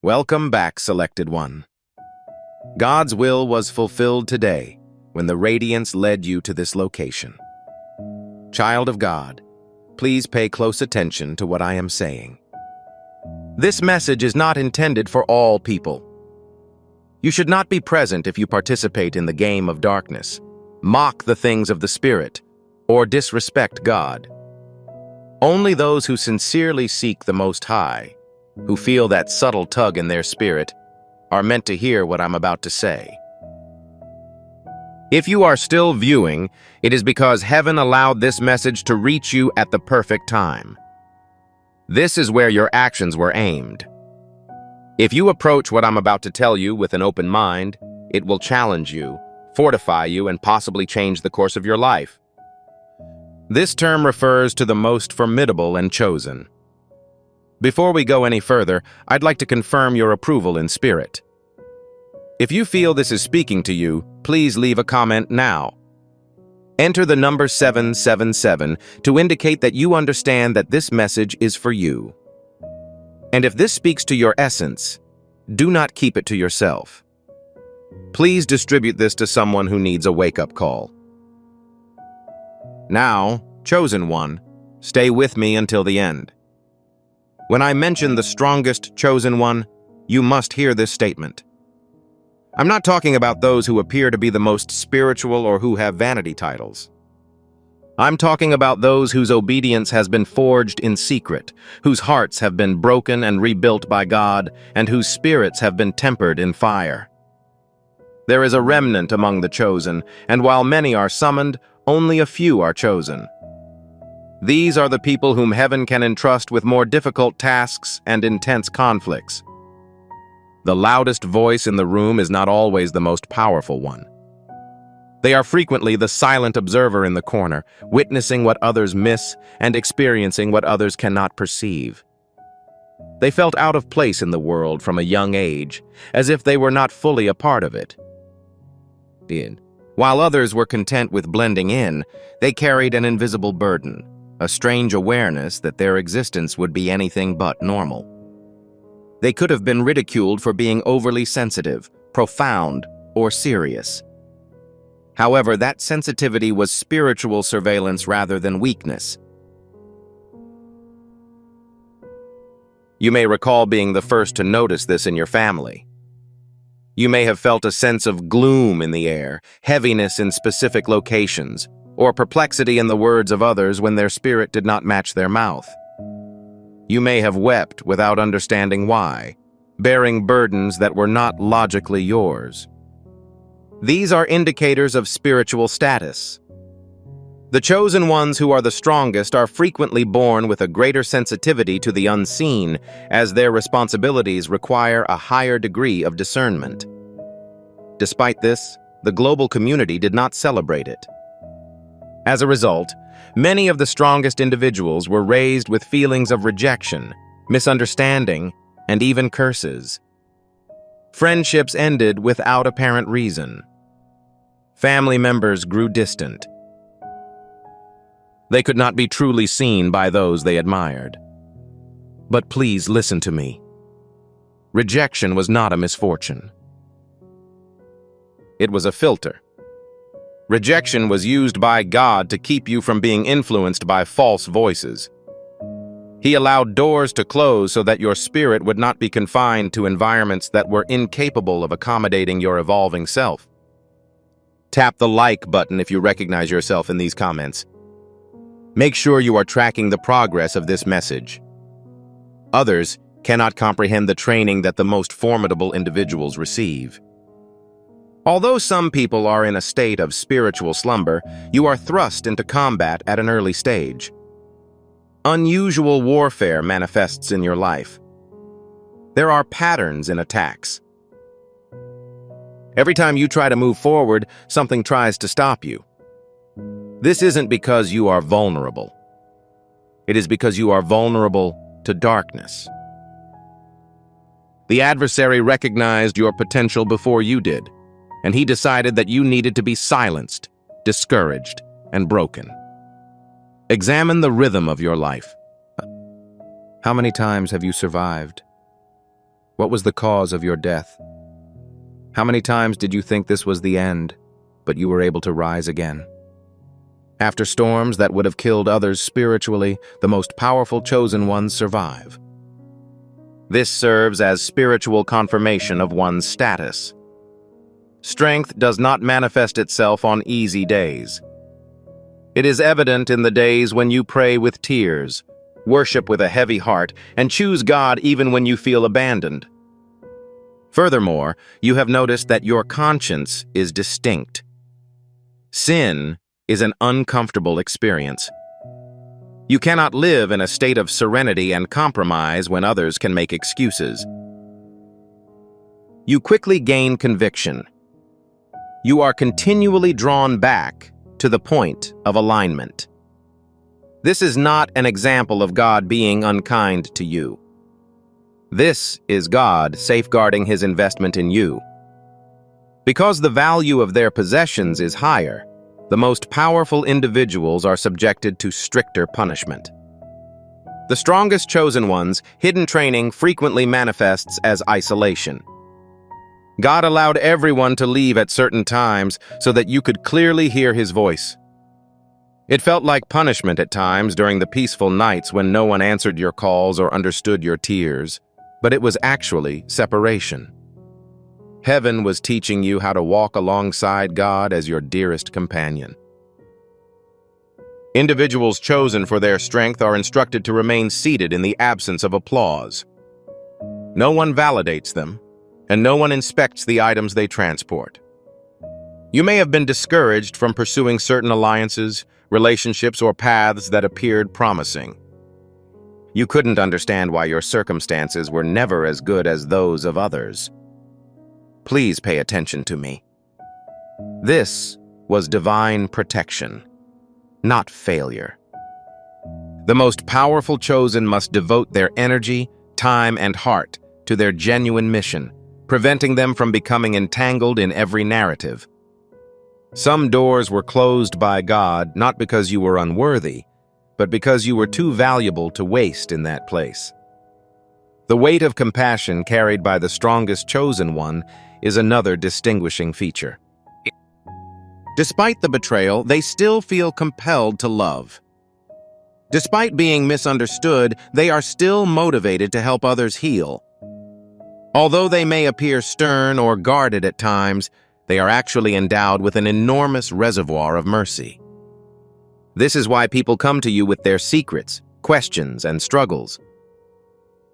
Welcome back, Selected One. God's will was fulfilled today when the radiance led you to this location. Child of God, please pay close attention to what I am saying. This message is not intended for all people. You should not be present if you participate in the game of darkness, mock the things of the Spirit, or disrespect God. Only those who sincerely seek the Most High, who feel that subtle tug in their spirit, are meant to hear what I'm about to say. If you are still viewing, it is because heaven allowed this message to reach you at the perfect time. This is where your actions were aimed. If you approach what I'm about to tell you with an open mind, it will challenge you, fortify you, and possibly change the course of your life. This term refers to the most formidable and chosen. Before we go any further, I'd like to confirm your approval in spirit. If you feel this is speaking to you, please leave a comment now. Enter the number 777 to indicate that you understand that this message is for you. And if this speaks to your essence, do not keep it to yourself. Please distribute this to someone who needs a wake-up call. Now, chosen one, stay with me until the end. When I mention the strongest chosen one, you must hear this statement. I'm not talking about those who appear to be the most spiritual or who have vanity titles. I'm talking about those whose obedience has been forged in secret, whose hearts have been broken and rebuilt by God, and whose spirits have been tempered in fire. There is a remnant among the chosen, and while many are summoned, only a few are chosen. These are the people whom heaven can entrust with more difficult tasks and intense conflicts. The loudest voice in the room is not always the most powerful one. They are frequently the silent observer in the corner, witnessing what others miss and experiencing what others cannot perceive. They felt out of place in the world from a young age, as if they were not fully a part of it. While others were content with blending in, they carried an invisible burden, a strange awareness that their existence would be anything but normal. They could have been ridiculed for being overly sensitive, profound, or serious. However, that sensitivity was spiritual surveillance rather than weakness. You may recall being the first to notice this in your family. You may have felt a sense of gloom in the air, heaviness in specific locations, or perplexity in the words of others when their spirit did not match their mouth. You may have wept without understanding why, bearing burdens that were not logically yours. These are indicators of spiritual status. The chosen ones who are the strongest are frequently born with a greater sensitivity to the unseen, as their responsibilities require a higher degree of discernment. Despite this, the global community did not celebrate it. As a result, many of the strongest individuals were raised with feelings of rejection, misunderstanding, and even curses. Friendships ended without apparent reason. Family members grew distant. They could not be truly seen by those they admired. But please listen to me. Rejection was not a misfortune. It was a filter. Rejection was used by God to keep you from being influenced by false voices. He allowed doors to close so that your spirit would not be confined to environments that were incapable of accommodating your evolving self. Tap the like button if you recognize yourself in these comments. Make sure you are tracking the progress of this message. Others cannot comprehend the training that the most formidable individuals receive. Although some people are in a state of spiritual slumber, you are thrust into combat at an early stage. Unusual warfare manifests in your life. There are patterns in attacks. Every time you try to move forward, something tries to stop you. This isn't because you are vulnerable. It is because you are vulnerable to darkness. The adversary recognized your potential before you did, and he decided that you needed to be silenced, discouraged, and broken. Examine the rhythm of your life. How many times have you survived? What was the cause of your death? How many times did you think this was the end, but you were able to rise again? After storms that would have killed others spiritually, the most powerful chosen ones survive. This serves as spiritual confirmation of one's status. Strength does not manifest itself on easy days. It is evident in the days when you pray with tears, worship with a heavy heart, and choose God even when you feel abandoned. Furthermore, you have noticed that your conscience is distinct. Sin is an uncomfortable experience. You cannot live in a state of serenity and compromise when others can make excuses. You quickly gain conviction. You are continually drawn back to the point of alignment. This is not an example of God being unkind to you. This is God safeguarding His investment in you. Because the value of their possessions is higher, the most powerful individuals are subjected to stricter punishment. The strongest chosen ones' hidden training frequently manifests as isolation. God allowed everyone to leave at certain times so that you could clearly hear His voice. It felt like punishment at times during the peaceful nights when no one answered your calls or understood your tears, but it was actually separation. Heaven was teaching you how to walk alongside God as your dearest companion. Individuals chosen for their strength are instructed to remain seated in the absence of applause. No one validates them, and no one inspects the items they transport. You may have been discouraged from pursuing certain alliances, relationships, or paths that appeared promising. You couldn't understand why your circumstances were never as good as those of others. Please pay attention to me. This was divine protection, not failure. The most powerful chosen must devote their energy, time, and heart to their genuine mission, preventing them from becoming entangled in every narrative. Some doors were closed by God not because you were unworthy, but because you were too valuable to waste in that place. The weight of compassion carried by the strongest chosen one is another distinguishing feature. Despite the betrayal, they still feel compelled to love. Despite being misunderstood, they are still motivated to help others heal. Although they may appear stern or guarded at times, they are actually endowed with an enormous reservoir of mercy. This is why people come to you with their secrets, questions, and struggles.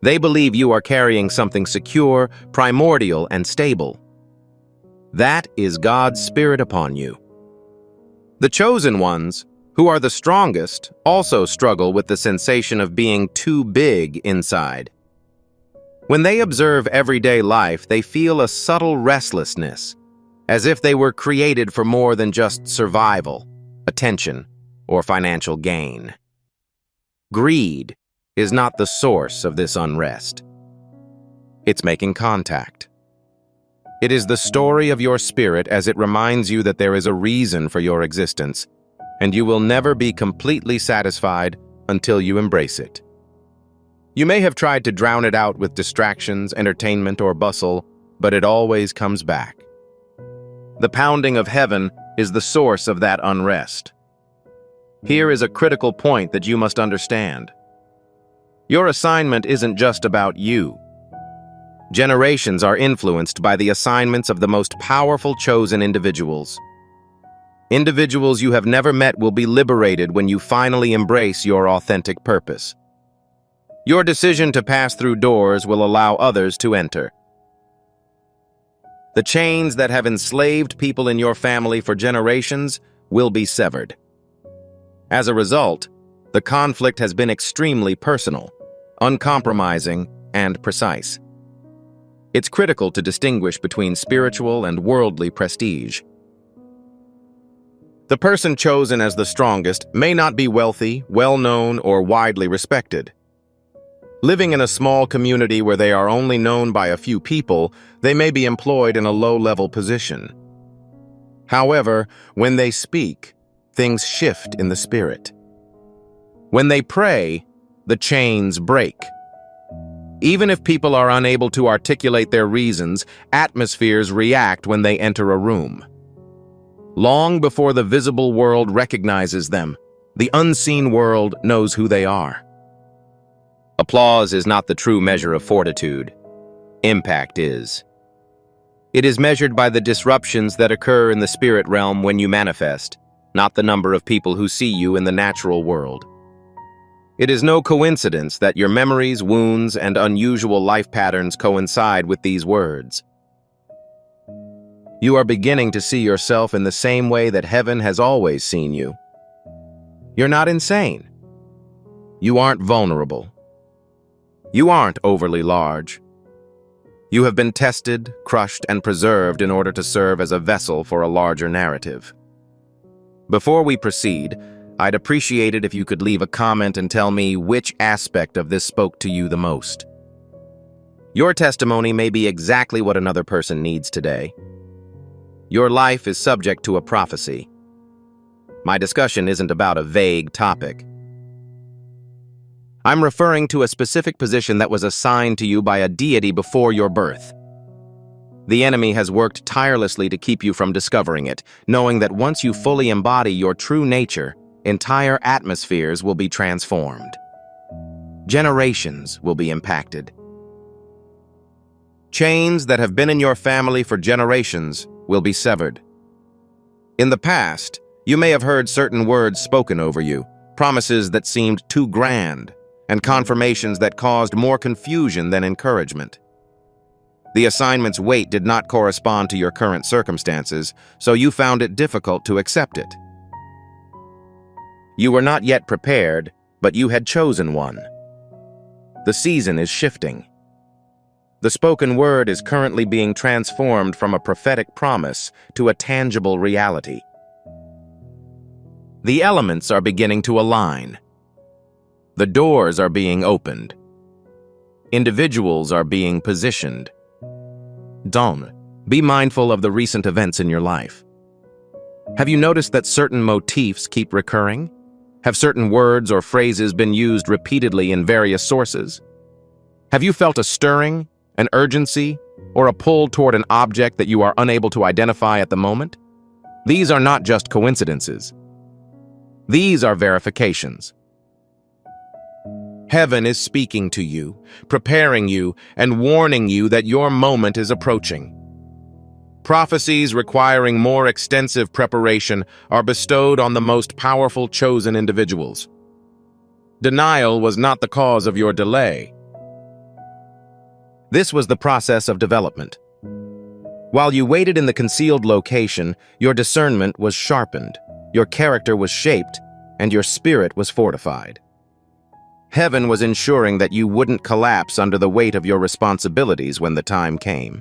They believe you are carrying something secure, primordial, and stable. That is God's Spirit upon you. The chosen ones, who are the strongest, also struggle with the sensation of being too big inside. When they observe everyday life, they feel a subtle restlessness, as if they were created for more than just survival, attention, or financial gain. Greed is not the source of this unrest. It's making contact. It is the story of your spirit as it reminds you that there is a reason for your existence, and you will never be completely satisfied until you embrace it. You may have tried to drown it out with distractions, entertainment, or bustle, but it always comes back. The pounding of heaven is the source of that unrest. Here is a critical point that you must understand. Your assignment isn't just about you. Generations are influenced by the assignments of the most powerful chosen individuals. Individuals you have never met will be liberated when you finally embrace your authentic purpose. Your decision to pass through doors will allow others to enter. The chains that have enslaved people in your family for generations will be severed. As a result, the conflict has been extremely personal, uncompromising, and precise. It's critical to distinguish between spiritual and worldly prestige. The person chosen as the strongest may not be wealthy, well-known, or widely respected. Living in a small community where they are only known by a few people, they may be employed in a low-level position. However, when they speak, things shift in the spirit. When they pray, the chains break. Even if people are unable to articulate their reasons, atmospheres react when they enter a room. Long before the visible world recognizes them, the unseen world knows who they are. Applause is not the true measure of fortitude. Impact is. It is measured by the disruptions that occur in the spirit realm when you manifest, not the number of people who see you in the natural world. It is no coincidence that your memories, wounds, and unusual life patterns coincide with these words. You are beginning to see yourself in the same way that heaven has always seen you. You're not insane. You aren't vulnerable. You aren't overly large. You have been tested, crushed, and preserved in order to serve as a vessel for a larger narrative. Before we proceed, I'd appreciate it if you could leave a comment and tell me which aspect of this spoke to you the most. Your testimony may be exactly what another person needs today. Your life is subject to a prophecy. My discussion isn't about a vague topic. I'm referring to a specific position that was assigned to you by a deity before your birth. The enemy has worked tirelessly to keep you from discovering it, knowing that once you fully embody your true nature, entire atmospheres will be transformed. Generations will be impacted. Chains that have been in your family for generations will be severed. In the past, you may have heard certain words spoken over you, promises that seemed too grand, and confirmations that caused more confusion than encouragement. The assignment's weight did not correspond to your current circumstances, so you found it difficult to accept it. You were not yet prepared, but you had chosen one. The season is shifting. The spoken word is currently being transformed from a prophetic promise to a tangible reality. The elements are beginning to align. The doors are being opened. Individuals are being positioned. Don't be mindful of the recent events in your life. Have you noticed that certain motifs keep recurring? Have certain words or phrases been used repeatedly in various sources? Have you felt a stirring, an urgency, or a pull toward an object that you are unable to identify at the moment? These are not just coincidences. These are verifications. Heaven is speaking to you, preparing you, and warning you that your moment is approaching. Prophecies requiring more extensive preparation are bestowed on the most powerful chosen individuals. Denial was not the cause of your delay. This was the process of development. While you waited in the concealed location, your discernment was sharpened, your character was shaped, and your spirit was fortified. Heaven was ensuring that you wouldn't collapse under the weight of your responsibilities when the time came.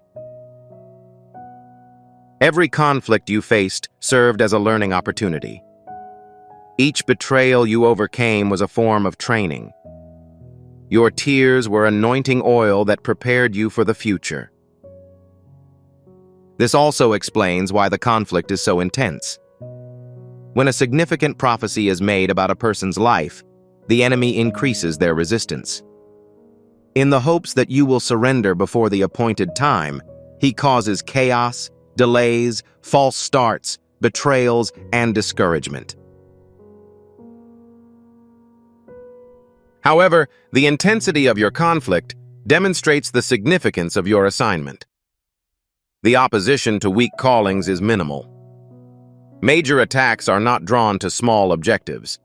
Every conflict you faced served as a learning opportunity. Each betrayal you overcame was a form of training. Your tears were anointing oil that prepared you for the future. This also explains why the conflict is so intense. When a significant prophecy is made about a person's life, the enemy increases their resistance. In the hopes that you will surrender before the appointed time, he causes chaos, delays, false starts, betrayals, and discouragement. However, the intensity of your conflict demonstrates the significance of your assignment. The opposition to weak callings is minimal. Major attacks are not drawn to small objectives.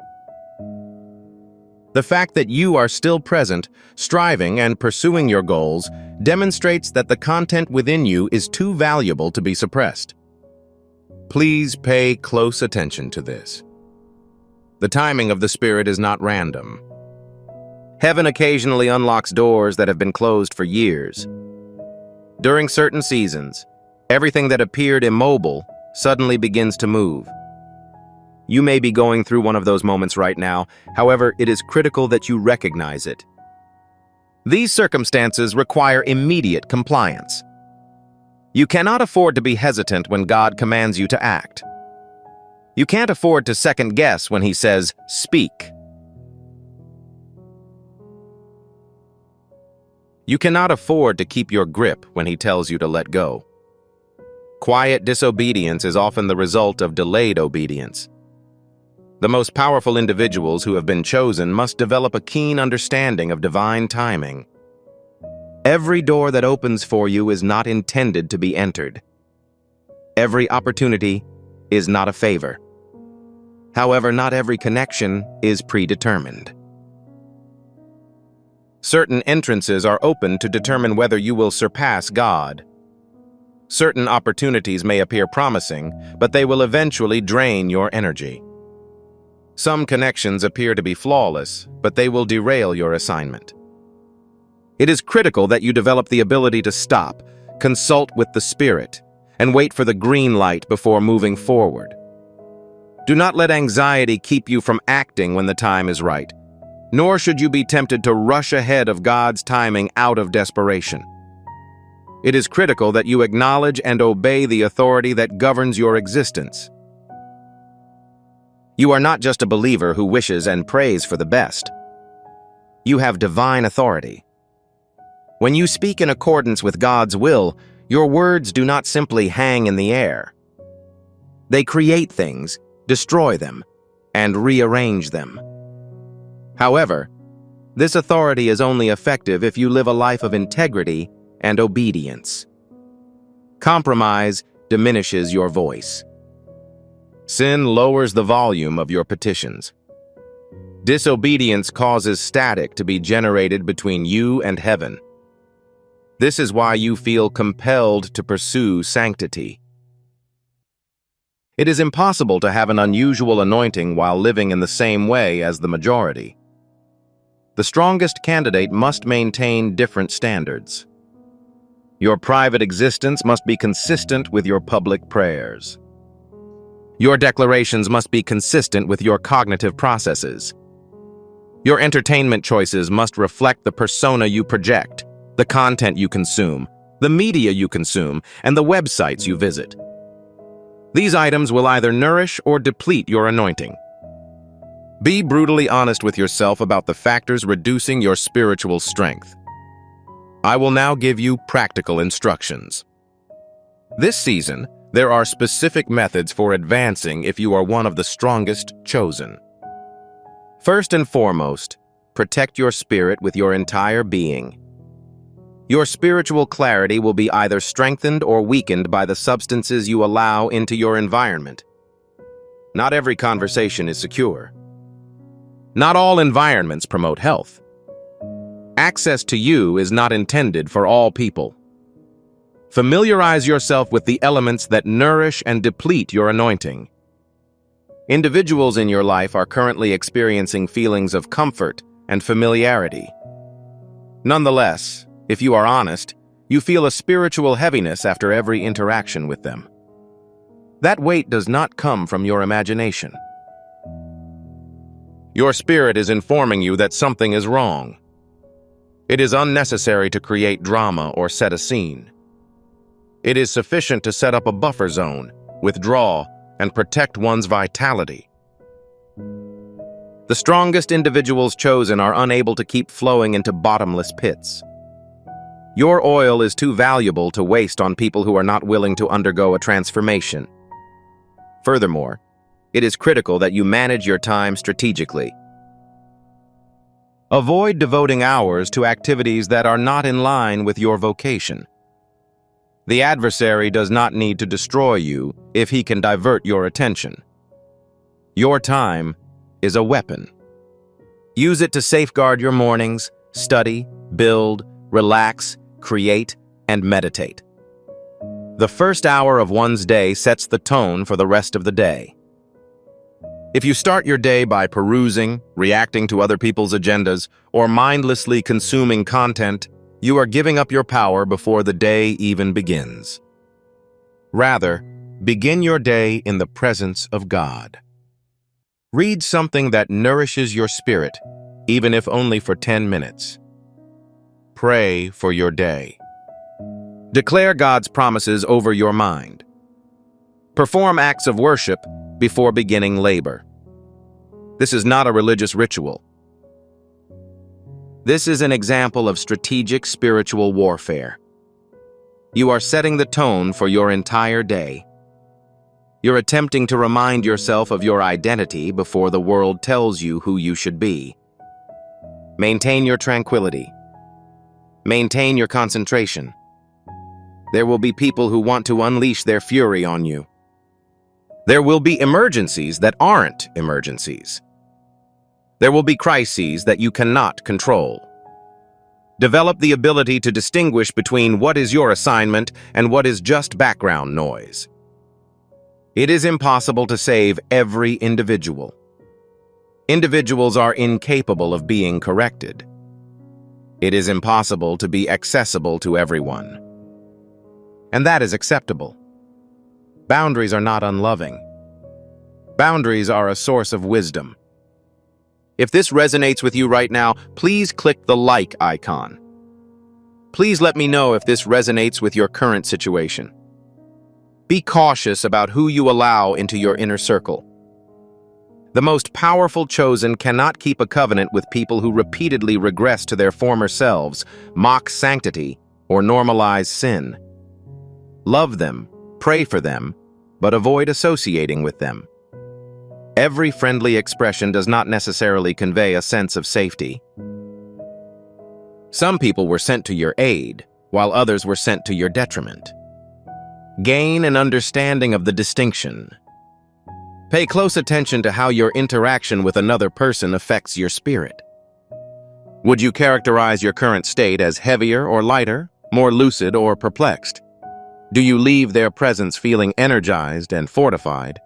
The fact that you are still present, striving and pursuing your goals, demonstrates that the content within you is too valuable to be suppressed. Please pay close attention to this. The timing of the Spirit is not random. Heaven occasionally unlocks doors that have been closed for years. During certain seasons, everything that appeared immobile suddenly begins to move. You may be going through one of those moments right now, however, it is critical that you recognize it. These circumstances require immediate compliance. You cannot afford to be hesitant when God commands you to act. You can't afford to second guess when He says, "Speak." You cannot afford to keep your grip when he tells you to let go. Quiet disobedience is often the result of delayed obedience. The most powerful individuals who have been chosen must develop a keen understanding of divine timing. Every door that opens for you is not intended to be entered. Every opportunity is not a favor. However, not every connection is predetermined. Certain entrances are open to determine whether you will surpass God. Certain opportunities may appear promising, but they will eventually drain your energy. Some connections appear to be flawless, but they will derail your assignment. It is critical that you develop the ability to stop, consult with the Spirit, and wait for the green light before moving forward. Do not let anxiety keep you from acting when the time is right, nor should you be tempted to rush ahead of God's timing out of desperation. It is critical that you acknowledge and obey the authority that governs your existence. You are not just a believer who wishes and prays for the best. You have divine authority. When you speak in accordance with God's will, your words do not simply hang in the air. They create things, destroy them, and rearrange them. However, this authority is only effective if you live a life of integrity and obedience. Compromise diminishes your voice. Sin lowers the volume of your petitions. Disobedience causes static to be generated between you and heaven. This is why you feel compelled to pursue sanctity. It is impossible to have an unusual anointing while living in the same way as the majority. The strongest candidate must maintain different standards. Your private existence must be consistent with your public prayers. Your declarations must be consistent with your cognitive processes. Your entertainment choices must reflect the persona you project, the content you consume, the media you consume, and the websites you visit. These items will either nourish or deplete your anointing. Be brutally honest with yourself about the factors reducing your spiritual strength. I will now give you practical instructions. This season, there are specific methods for advancing if you are one of the strongest chosen. First and foremost, protect your spirit with your entire being. Your spiritual clarity will be either strengthened or weakened by the substances you allow into your environment. Not every conversation is secure. Not all environments promote health. Access to you is not intended for all people. Familiarize yourself with the elements that nourish and deplete your anointing. Individuals in your life are currently experiencing feelings of comfort and familiarity. Nonetheless, if you are honest, you feel a spiritual heaviness after every interaction with them. That weight does not come from your imagination. Your spirit is informing you that something is wrong. It is unnecessary to create drama or set a scene. It is sufficient to set up a buffer zone, withdraw, and protect one's vitality. The strongest individuals chosen are unable to keep flowing into bottomless pits. Your oil is too valuable to waste on people who are not willing to undergo a transformation. Furthermore, it is critical that you manage your time strategically. Avoid devoting hours to activities that are not in line with your vocation. The adversary does not need to destroy you if he can divert your attention. Your time is a weapon. Use it to safeguard your mornings, study, build, relax, create, and meditate. The first hour of one's day sets the tone for the rest of the day. If you start your day by perusing, reacting to other people's agendas, or mindlessly consuming content, you are giving up your power before the day even begins. Rather, begin your day in the presence of God. Read something that nourishes your spirit, even if only for 10 minutes. Pray for your day. Declare God's promises over your mind. Perform acts of worship before beginning labor. This is not a religious ritual. This is an example of strategic spiritual warfare. You are setting the tone for your entire day. You're attempting to remind yourself of your identity before the world tells you who you should be. Maintain your tranquility. Maintain your concentration. There will be people who want to unleash their fury on you. There will be emergencies that aren't emergencies. There will be crises that you cannot control. Develop the ability to distinguish between what is your assignment and what is just background noise. It is impossible to save every individual. Individuals are incapable of being corrected. It is impossible to be accessible to everyone. And that is acceptable. Boundaries are not unloving. Boundaries are a source of wisdom. If this resonates with you right now, please click the like icon. Please let me know if this resonates with your current situation. Be cautious about who you allow into your inner circle. The most powerful chosen cannot keep a covenant with people who repeatedly regress to their former selves, mock sanctity, or normalize sin. Love them, pray for them, but avoid associating with them. Every friendly expression does not necessarily convey a sense of safety. Some people were sent to your aid, while others were sent to your detriment. Gain an understanding of the distinction. Pay close attention to how your interaction with another person affects your spirit. Would you characterize your current state as heavier or lighter, more lucid or perplexed? Do you leave their presence feeling energized and fortified?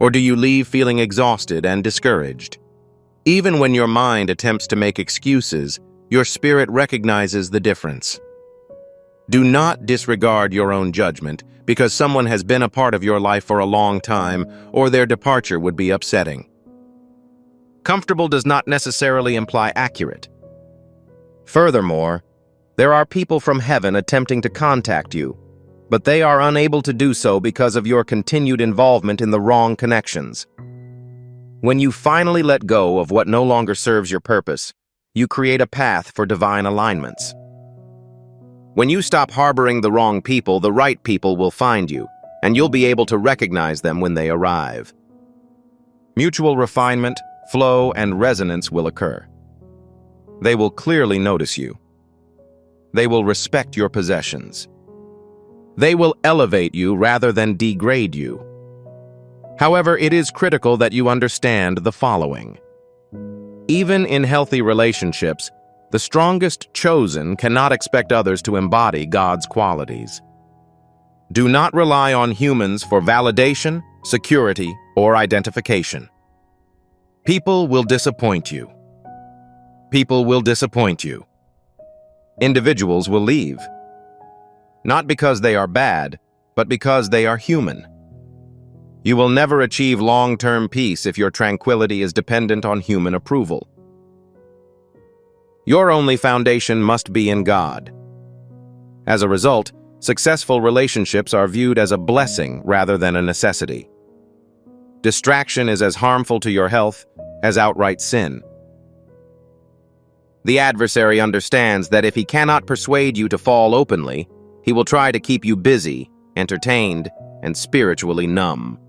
Or do you leave feeling exhausted and discouraged? Even when your mind attempts to make excuses, your spirit recognizes the difference. Do not disregard your own judgment because someone has been a part of your life for a long time, or their departure would be upsetting. Comfortable does not necessarily imply accurate. Furthermore, there are people from heaven attempting to contact you, but they are unable to do so because of your continued involvement in the wrong connections. When you finally let go of what no longer serves your purpose, you create a path for divine alignments. When you stop harboring the wrong people, the right people will find you, and you'll be able to recognize them when they arrive. Mutual refinement, flow, and resonance will occur. They will clearly notice you. They will respect your possessions. They will elevate you rather than degrade you. However, it is critical that you understand the following. Even in healthy relationships, the strongest chosen cannot expect others to embody God's qualities. Do not rely on humans for validation, security, or identification. People will disappoint you. People will disappoint you. Individuals will leave. Not because they are bad, but because they are human. You will never achieve long-term peace if your tranquility is dependent on human approval. Your only foundation must be in God. As a result, successful relationships are viewed as a blessing rather than a necessity. Distraction is as harmful to your health as outright sin. The adversary understands that if he cannot persuade you to fall openly, he will try to keep you busy, entertained, and spiritually numb.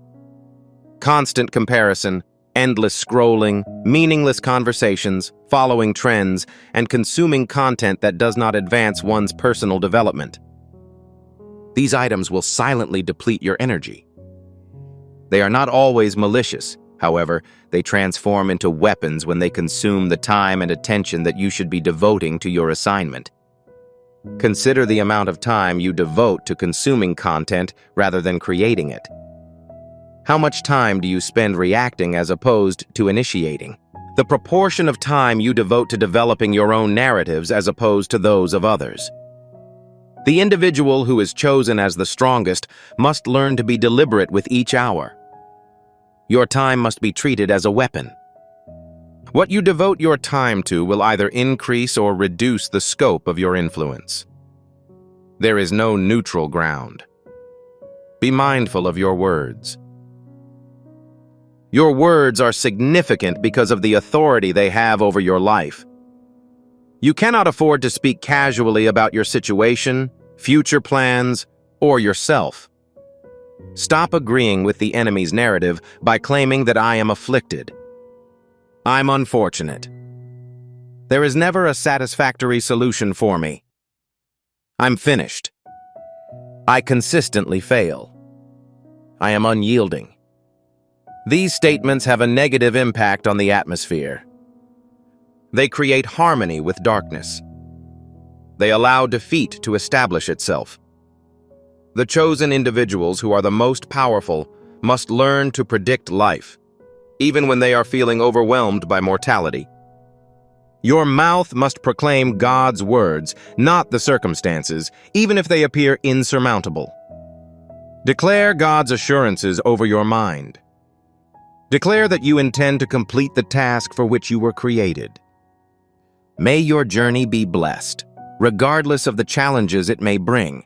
Constant comparison, endless scrolling, meaningless conversations, following trends, and consuming content that does not advance one's personal development. These items will silently deplete your energy. They are not always malicious. However, they transform into weapons when they consume the time and attention that you should be devoting to your assignment. Consider the amount of time you devote to consuming content rather than creating it. How much time do you spend reacting as opposed to initiating? The proportion of time you devote to developing your own narratives as opposed to those of others. The individual who is chosen as the strongest must learn to be deliberate with each hour. Your time must be treated as a weapon. What you devote your time to will either increase or reduce the scope of your influence. There is no neutral ground. Be mindful of your words. Your words are significant because of the authority they have over your life. You cannot afford to speak casually about your situation, future plans, or yourself. Stop agreeing with the enemy's narrative by claiming that I am afflicted. I'm unfortunate. There is never a satisfactory solution for me. I'm finished. I consistently fail. I am unyielding. These statements have a negative impact on the atmosphere. They create harmony with darkness. They allow defeat to establish itself. The chosen individuals who are the most powerful must learn to predict life, even when they are feeling overwhelmed by mortality. Your mouth must proclaim God's words, not the circumstances, even if they appear insurmountable. Declare God's assurances over your mind. Declare that you intend to complete the task for which you were created. May your journey be blessed, regardless of the challenges it may bring.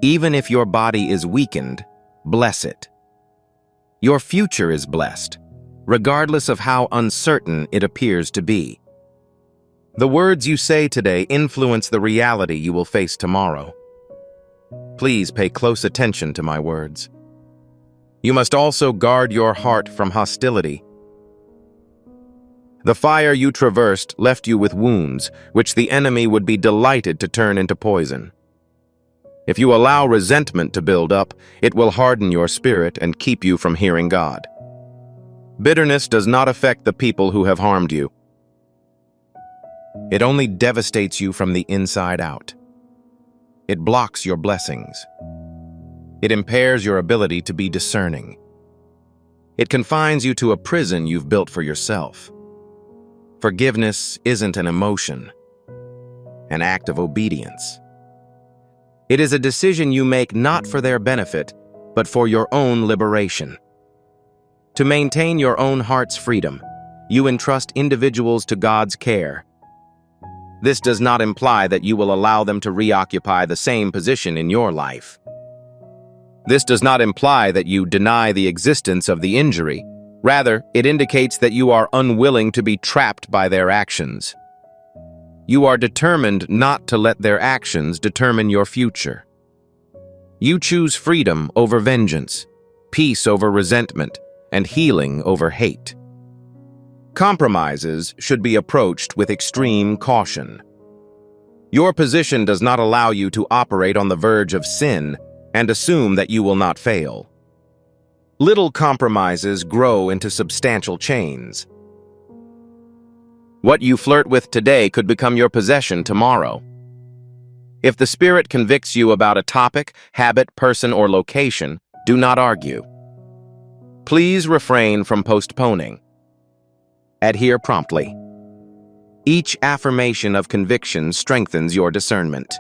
Even if your body is weakened, bless it. Your future is blessed, regardless of how uncertain it appears to be. The words you say today influence the reality you will face tomorrow. Please pay close attention to my words. You must also guard your heart from hostility. The fire you traversed left you with wounds, which the enemy would be delighted to turn into poison. If you allow resentment to build up, it will harden your spirit and keep you from hearing God. Bitterness does not affect the people who have harmed you. It only devastates you from the inside out. It blocks your blessings. It impairs your ability to be discerning. It confines you to a prison you've built for yourself. Forgiveness isn't an emotion, an act of obedience. It is a decision you make not for their benefit, but for your own liberation. To maintain your own heart's freedom, you entrust individuals to God's care. This does not imply that you will allow them to reoccupy the same position in your life. This does not imply that you deny the existence of the injury. Rather, it indicates that you are unwilling to be trapped by their actions. You are determined not to let their actions determine your future. You choose freedom over vengeance, peace over resentment, and healing over hate. Compromises should be approached with extreme caution. Your position does not allow you to operate on the verge of sin and assume that you will not fail. Little compromises grow into substantial chains. What you flirt with today could become your possession tomorrow. If the Spirit convicts you about a topic, habit, person, or location, do not argue. Please refrain from postponing. Adhere promptly. Each affirmation of conviction strengthens your discernment.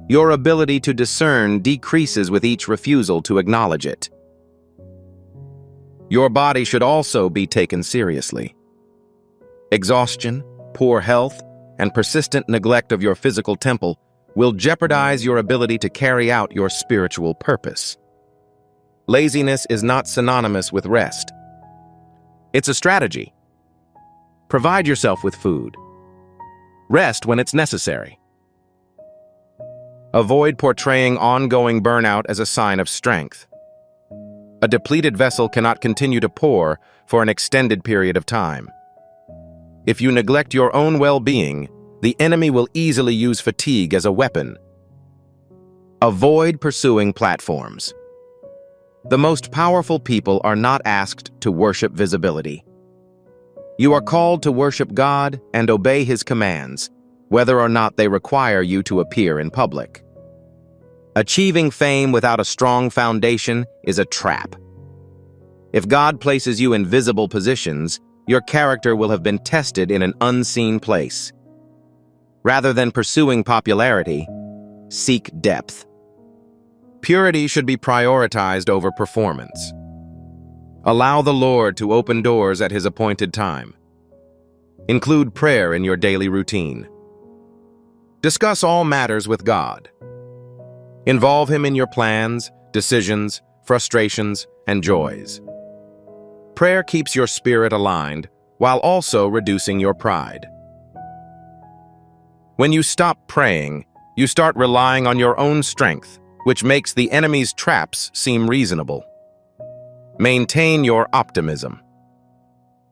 Your ability to discern decreases with each refusal to acknowledge it. Your body should also be taken seriously. Exhaustion, poor health, and persistent neglect of your physical temple will jeopardize your ability to carry out your spiritual purpose. Laziness is not synonymous with rest. It's a strategy. Provide yourself with food. Rest when it's necessary. Avoid portraying ongoing burnout as a sign of strength. A depleted vessel cannot continue to pour for an extended period of time. If you neglect your own well-being, the enemy will easily use fatigue as a weapon. Avoid pursuing platforms. The most powerful people are not asked to worship visibility. You are called to worship God and obey His commands, whether or not they require you to appear in public. Achieving fame without a strong foundation is a trap. If God places you in visible positions, your character will have been tested in an unseen place. Rather than pursuing popularity, seek depth. Purity should be prioritized over performance. Allow the Lord to open doors at His appointed time. Include prayer in your daily routine. Discuss all matters with God. Involve Him in your plans, decisions, frustrations, and joys. Prayer keeps your spirit aligned while also reducing your pride. When you stop praying, you start relying on your own strength, which makes the enemy's traps seem reasonable. Maintain your optimism.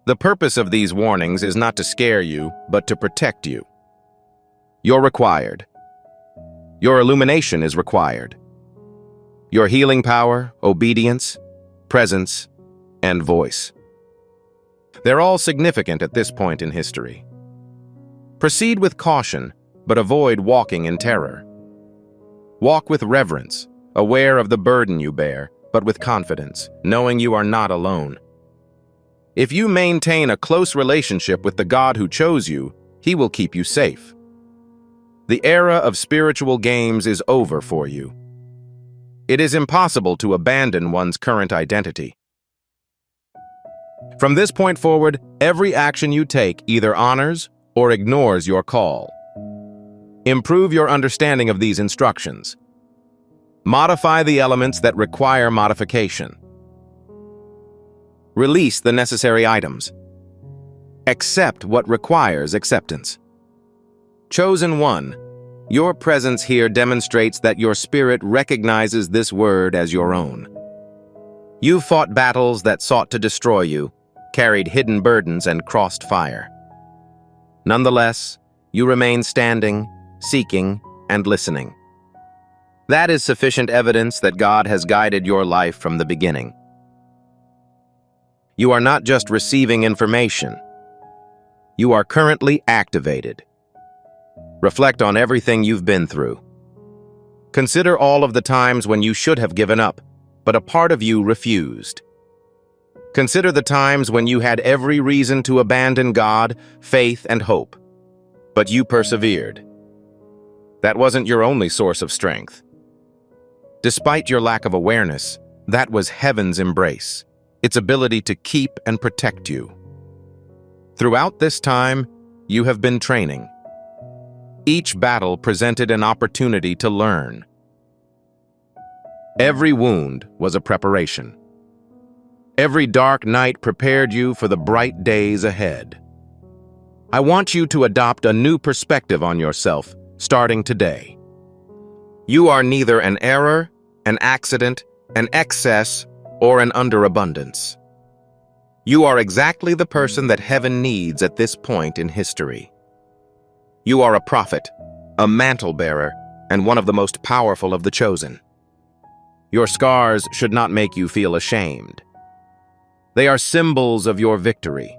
The purpose of these warnings is not to scare you, but to protect you. You're required. Your illumination is required. Your healing power, obedience, presence, and voice. They're all significant at this point in history. Proceed with caution, but avoid walking in terror. Walk with reverence, aware of the burden you bear, but with confidence, knowing you are not alone. If you maintain a close relationship with the God who chose you, He will keep you safe. The era of spiritual games is over for you. It is impossible to abandon one's current identity. From this point forward, every action you take either honors or ignores your call. Improve your understanding of these instructions. Modify the elements that require modification. Release the necessary items. Accept what requires acceptance. Chosen one, your presence here demonstrates that your spirit recognizes this word as your own. You fought battles that sought to destroy you, carried hidden burdens, and crossed fire. Nonetheless, you remain standing, seeking, and listening. That is sufficient evidence that God has guided your life from the beginning. You are not just receiving information. You are currently activated. Reflect on everything you've been through. Consider all of the times when you should have given up, but a part of you refused. Consider the times when you had every reason to abandon God, faith, and hope, but you persevered. That wasn't your only source of strength. Despite your lack of awareness, that was heaven's embrace, its ability to keep and protect you. Throughout this time, you have been training. Each battle presented an opportunity to learn. Every wound was a preparation. Every dark night prepared you for the bright days ahead. I want you to adopt a new perspective on yourself, starting today. You are neither an error, an accident, an excess, or an underabundance. You are exactly the person that heaven needs at this point in history. You are a prophet, a mantle bearer, and one of the most powerful of the chosen. Your scars should not make you feel ashamed. They are symbols of your victory.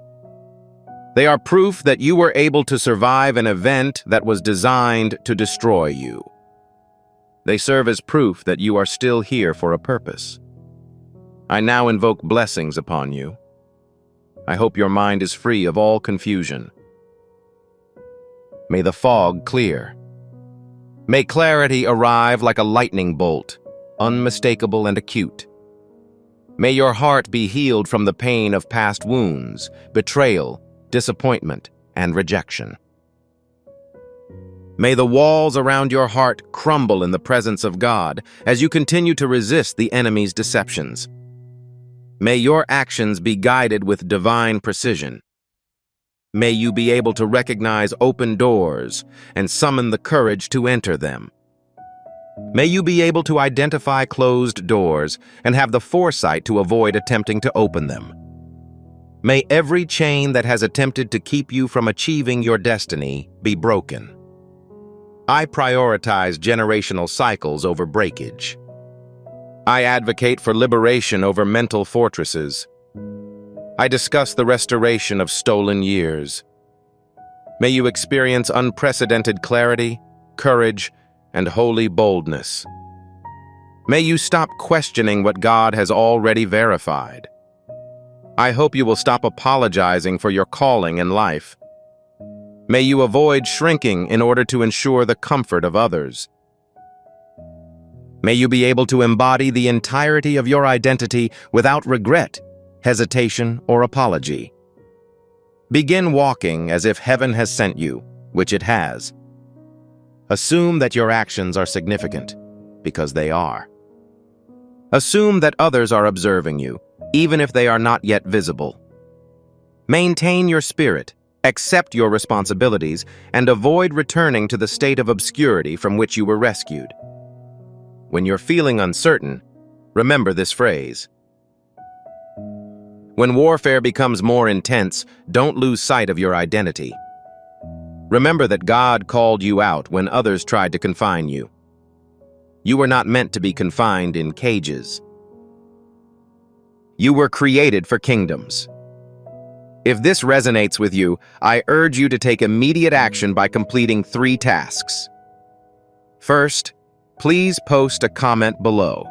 They are proof that you were able to survive an event that was designed to destroy you. They serve as proof that you are still here for a purpose. I now invoke blessings upon you. I hope your mind is free of all confusion. May the fog clear. May clarity arrive like a lightning bolt, unmistakable and acute. May your heart be healed from the pain of past wounds, betrayal, disappointment, and rejection. May the walls around your heart crumble in the presence of God as you continue to resist the enemy's deceptions. May your actions be guided with divine precision. May you be able to recognize open doors and summon the courage to enter them. May you be able to identify closed doors and have the foresight to avoid attempting to open them. May every chain that has attempted to keep you from achieving your destiny be broken. I prioritize generational cycles over breakage. I advocate for liberation over mental fortresses. I discuss the restoration of stolen years. May you experience unprecedented clarity, courage, and holy boldness. May you stop questioning what God has already verified. I hope you will stop apologizing for your calling in life. May you avoid shrinking in order to ensure the comfort of others. May you be able to embody the entirety of your identity without regret, hesitation, or apology. Begin walking as if heaven has sent you, which it has. Assume that your actions are significant, because they are. Assume that others are observing you, even if they are not yet visible. Maintain your spirit, Accept your responsibilities and avoid returning to the state of obscurity from which you were rescued. When you're feeling uncertain, remember this phrase. When warfare becomes more intense, don't lose sight of your identity. Remember that God called you out when others tried to confine you. You were not meant to be confined in cages. You were created for kingdoms. If this resonates with you, I urge you to take immediate action by completing 3 tasks. First, please post a comment below.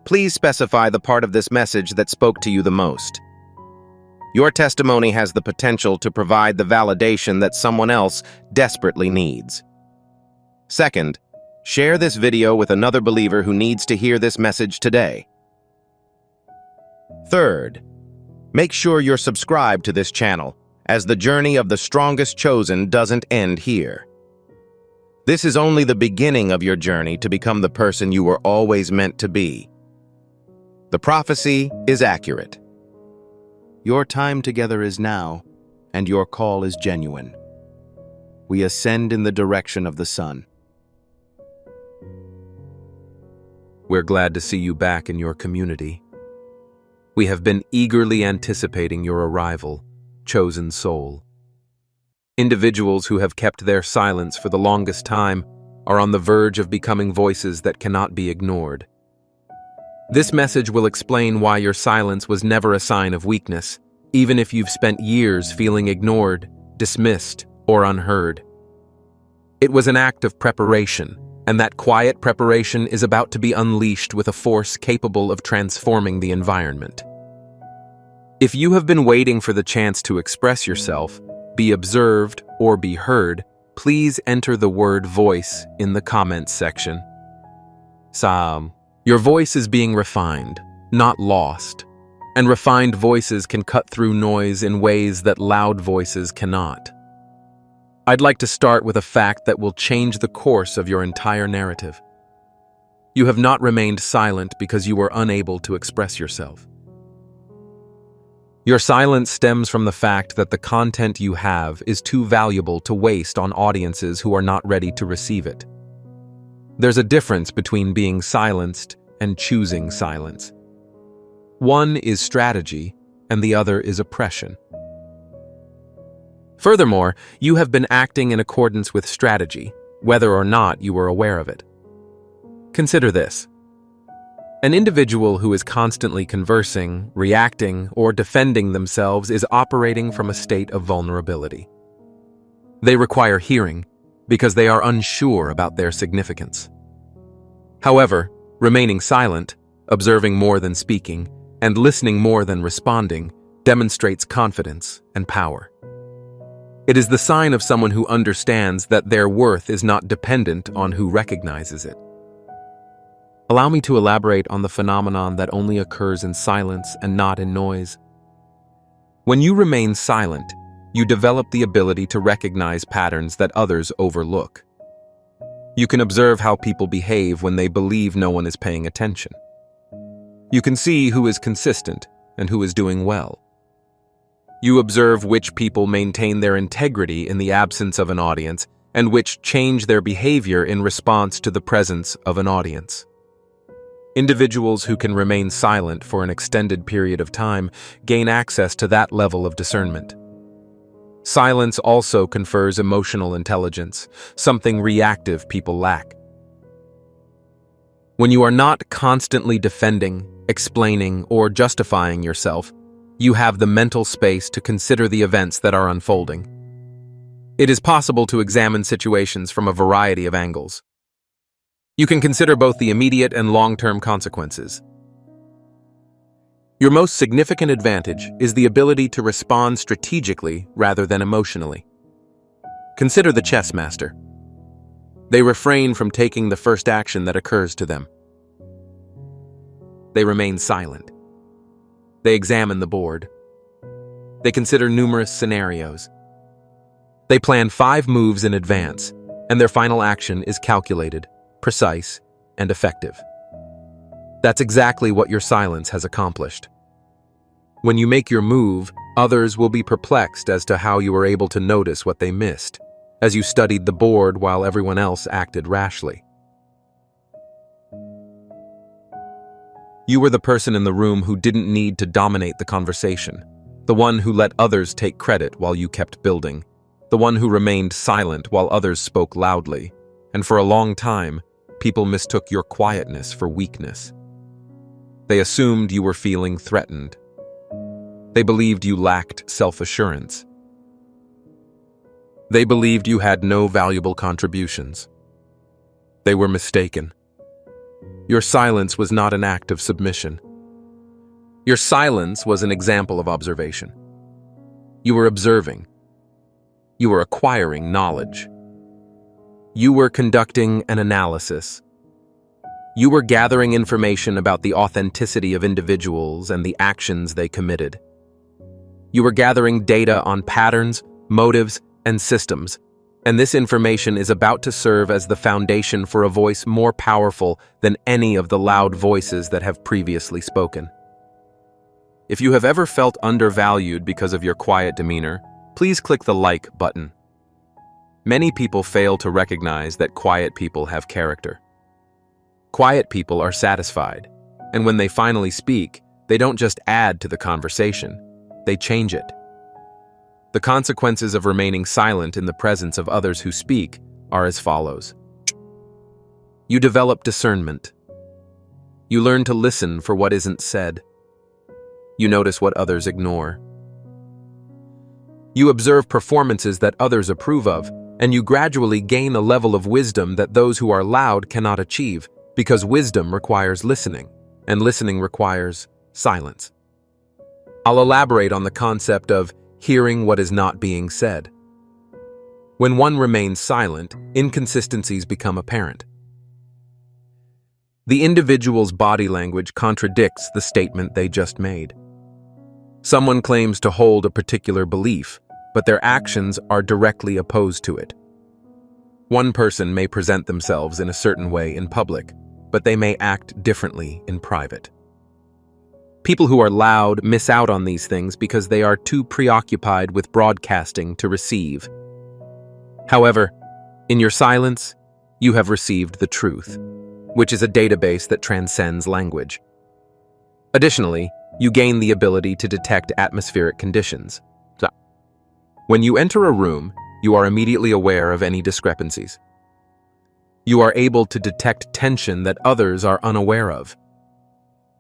Please specify the part of this message that spoke to you the most. Your testimony has the potential to provide the validation that someone else desperately needs. Second, share this video with another believer who needs to hear this message today. Third, make sure you're subscribed to this channel, as the journey of the strongest chosen doesn't end here. This is only the beginning of your journey to become the person you were always meant to be. The prophecy is accurate. Your time together is now, and your call is genuine. We ascend in the direction of the sun. We're glad to see you back in your community. We have been eagerly anticipating your arrival, chosen soul. Individuals who have kept their silence for the longest time are on the verge of becoming voices that cannot be ignored. This message will explain why your silence was never a sign of weakness, even if you've spent years feeling ignored, dismissed, or unheard. It was an act of preparation, and that quiet preparation is about to be unleashed with a force capable of transforming the environment. If you have been waiting for the chance to express yourself, be observed, or be heard, please enter the word voice in the comments section. Your voice is being refined, not lost, and refined voices can cut through noise in ways that loud voices cannot. I'd like to start with a fact that will change the course of your entire narrative. You have not remained silent because you were unable to express yourself. Your silence stems from the fact that the content you have is too valuable to waste on audiences who are not ready to receive it. There's a difference between being silenced and choosing silence. One is strategy, and the other is oppression. Furthermore, you have been acting in accordance with strategy, whether or not you were aware of it. Consider this. An individual who is constantly conversing, reacting, or defending themselves is operating from a state of vulnerability. They require hearing because they are unsure about their significance. However, remaining silent, observing more than speaking, and listening more than responding demonstrates confidence and power. It is the sign of someone who understands that their worth is not dependent on who recognizes it. Allow me to elaborate on the phenomenon that only occurs in silence and not in noise. When you remain silent, you develop the ability to recognize patterns that others overlook. You can observe how people behave when they believe no one is paying attention. You can see who is consistent and who is doing well. You observe which people maintain their integrity in the absence of an audience and which change their behavior in response to the presence of an audience. Individuals who can remain silent for an extended period of time gain access to that level of discernment. Silence also confers emotional intelligence, something reactive people lack. When you are not constantly defending, explaining, or justifying yourself, you have the mental space to consider the events that are unfolding. It is possible to examine situations from a variety of angles. You can consider both the immediate and long-term consequences. Your most significant advantage is the ability to respond strategically rather than emotionally. Consider the chess master. They refrain from taking the first action that occurs to them. They remain silent. They examine the board. They consider numerous scenarios. They plan 5 moves in advance, and their final action is calculated, precise, and effective. That's exactly what your silence has accomplished. When you make your move, Others will be perplexed as to how you were able to notice what they missed, as you studied the board while everyone else acted rashly. You were the person in the room who didn't need to dominate the conversation, the one who let others take credit while you kept building, the one who remained silent while others spoke loudly, and for a long time, people mistook your quietness for weakness. They assumed you were feeling threatened. They believed you lacked self-assurance. They believed you had no valuable contributions. They were mistaken. Your silence was not an act of submission. Your silence was an example of observation. You were observing. You were acquiring knowledge. You were conducting an analysis. You were gathering information about the authenticity of individuals and the actions they committed. You were gathering data on patterns, motives, and systems, and this information is about to serve as the foundation for a voice more powerful than any of the loud voices that have previously spoken. If you have ever felt undervalued because of your quiet demeanor, please click the like button. Many people fail to recognize that quiet people have character. Quiet people are satisfied, and when they finally speak, they don't just add to the conversation, they change it. The consequences of remaining silent in the presence of others who speak are as follows. You develop discernment. You learn to listen for what isn't said. You notice what others ignore. You observe performances that others approve of, and you gradually gain a level of wisdom that those who are loud cannot achieve, because wisdom requires listening, and listening requires silence. I'll elaborate on the concept of hearing what is not being said. When one remains silent, inconsistencies become apparent. The individual's body language contradicts the statement they just made. Someone claims to hold a particular belief, but their actions are directly opposed to it. One person may present themselves in a certain way in public, but they may act differently in private. People who are loud miss out on these things because they are too preoccupied with broadcasting to receive. However, in your silence, you have received the truth, which is a database that transcends language. Additionally, you gain the ability to detect atmospheric conditions. When you enter a room, you are immediately aware of any discrepancies. You are able to detect tension that others are unaware of.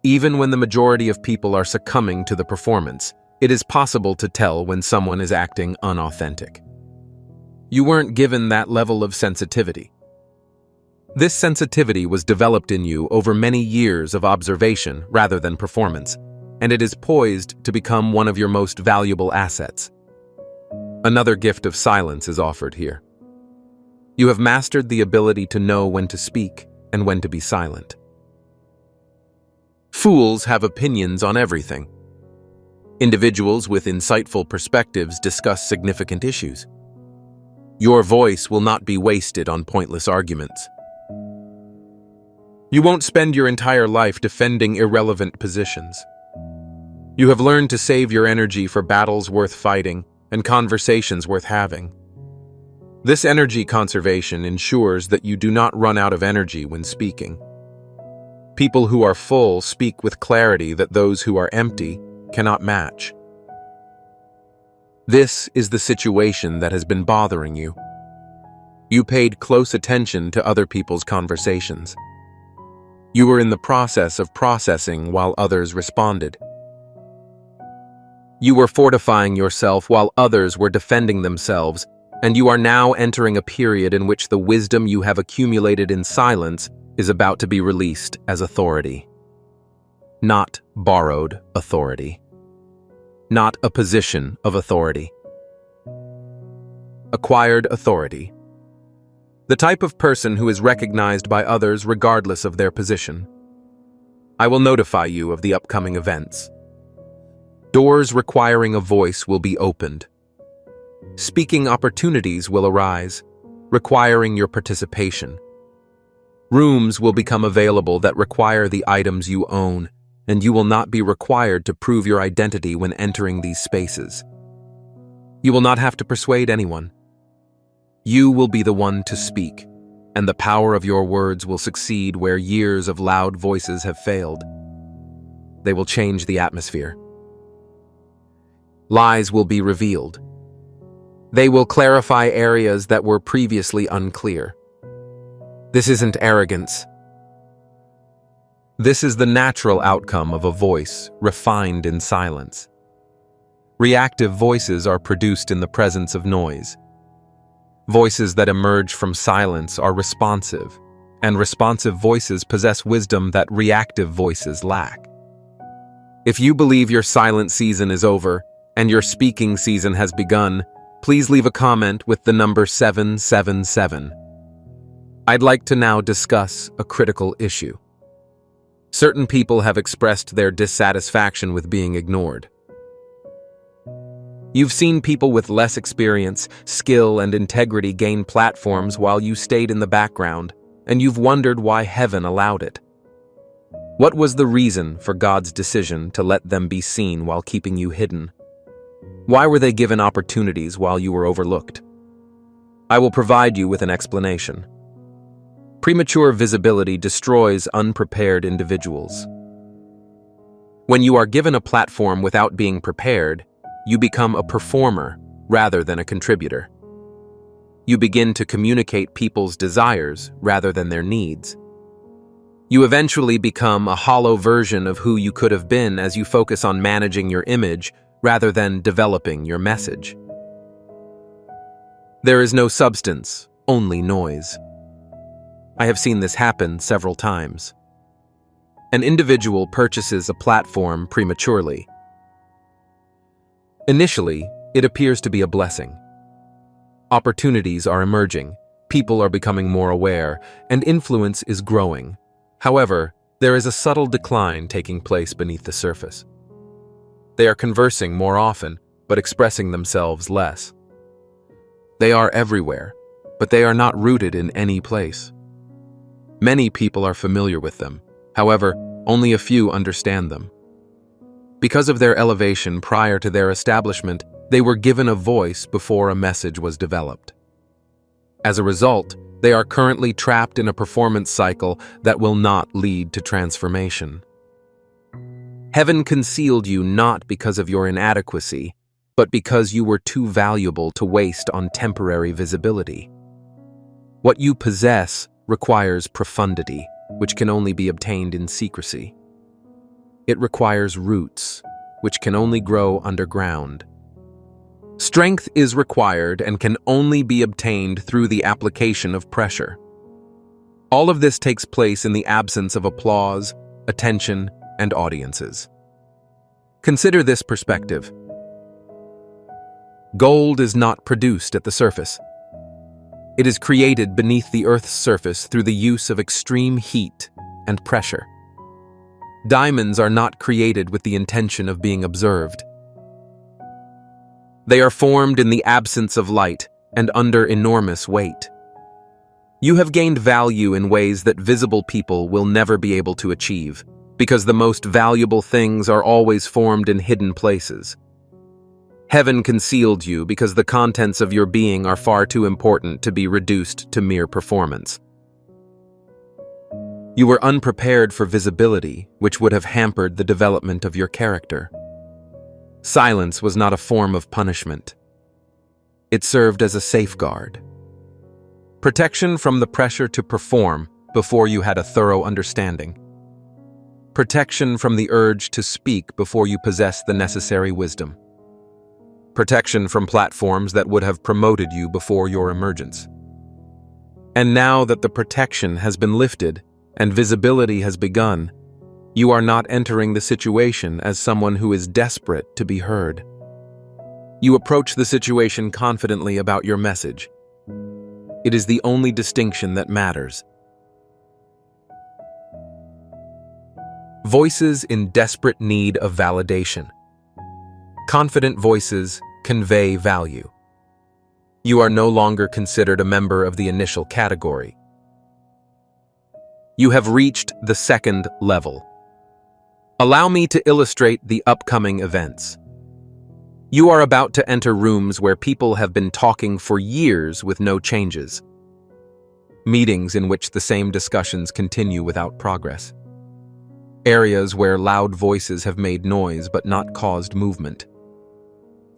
Even when the majority of people are succumbing to the performance, it is possible to tell when someone is acting unauthentic. You weren't given that level of sensitivity. This sensitivity was developed in you over many years of observation rather than performance, and it is poised to become one of your most valuable assets. Another gift of silence is offered here. You have mastered the ability to know when to speak and when to be silent. Fools have opinions on everything. Individuals with insightful perspectives discuss significant issues. Your voice will not be wasted on pointless arguments. You won't spend your entire life defending irrelevant positions. You have learned to save your energy for battles worth fighting and conversations worth having. This energy conservation ensures that you do not run out of energy when speaking. People who are full speak with clarity that those who are empty cannot match. This is the situation that has been bothering you. You paid close attention to other people's conversations. You were in the process of processing while others responded. You were fortifying yourself while others were defending themselves, and you are now entering a period in which the wisdom you have accumulated in silence is about to be released as authority. Not borrowed authority. Not a position of authority. Acquired authority. The type of person who is recognized by others regardless of their position. I will notify you of the upcoming events. Doors requiring a voice will be opened. Speaking opportunities will arise, requiring your participation. Rooms will become available that require the items you own, and you will not be required to prove your identity when entering these spaces. You will not have to persuade anyone. You will be the one to speak, and the power of your words will succeed where years of loud voices have failed. They will change the atmosphere. Lies will be revealed. They will clarify areas that were previously unclear. This isn't arrogance. This is the natural outcome of a voice refined in silence. Reactive voices are produced in the presence of noise. Voices that emerge from silence are responsive, and responsive voices possess wisdom that reactive voices lack. If you believe your silent season is over and your speaking season has begun, please leave a comment with the number 777. I'd like to now discuss a critical issue. Certain people have expressed their dissatisfaction with being ignored. You've seen people with less experience, skill, and integrity gain platforms while you stayed in the background, and you've wondered why heaven allowed it. What was the reason for God's decision to let them be seen while keeping you hidden? Why were they given opportunities while you were overlooked? I will provide you with an explanation. Premature visibility destroys unprepared individuals. When you are given a platform without being prepared, you become a performer rather than a contributor. You begin to communicate people's desires rather than their needs. You eventually become a hollow version of who you could have been as you focus on managing your image rather than developing your message. There is no substance, only noise. I have seen this happen several times. An individual purchases a platform prematurely. Initially, it appears to be a blessing. Opportunities are emerging, people are becoming more aware, and influence is growing. However, there is a subtle decline taking place beneath the surface. They are conversing more often, but expressing themselves less. They are everywhere, but they are not rooted in any place. Many people are familiar with them. However, only a few understand them. Because of their elevation prior to their establishment, they were given a voice before a message was developed. As a result, they are currently trapped in a performance cycle that will not lead to transformation. Heaven concealed you not because of your inadequacy, but because you were too valuable to waste on temporary visibility. What you possess requires profundity, which can only be obtained in secrecy. It requires roots, which can only grow underground. Strength is required and can only be obtained through the application of pressure. All of this takes place in the absence of applause, attention, and audiences. Consider this perspective. Gold is not produced at the surface. It is created beneath the Earth's surface through the use of extreme heat and pressure. Diamonds are not created with the intention of being observed. They are formed in the absence of light and under enormous weight. You have gained value in ways that visible people will never be able to achieve, because the most valuable things are always formed in hidden places. Heaven concealed you because the contents of your being are far too important to be reduced to mere performance. You were unprepared for visibility, which would have hampered the development of your character. Silence was not a form of punishment. It served as a safeguard. Protection from the pressure to perform before you had a thorough understanding. Protection from the urge to speak before you possessed the necessary wisdom. Protection from platforms that would have promoted you before your emergence. And now that the protection has been lifted and visibility has begun, you are not entering the situation as someone who is desperate to be heard. You approach the situation confidently about your message. It is the only distinction that matters. Voices in desperate need of validation. Confident voices convey value. You are no longer considered a member of the initial category. You have reached the second level. Allow me to illustrate the upcoming events. You are about to enter rooms where people have been talking for years with no changes. Meetings in which the same discussions continue without progress. Areas where loud voices have made noise but not caused movement.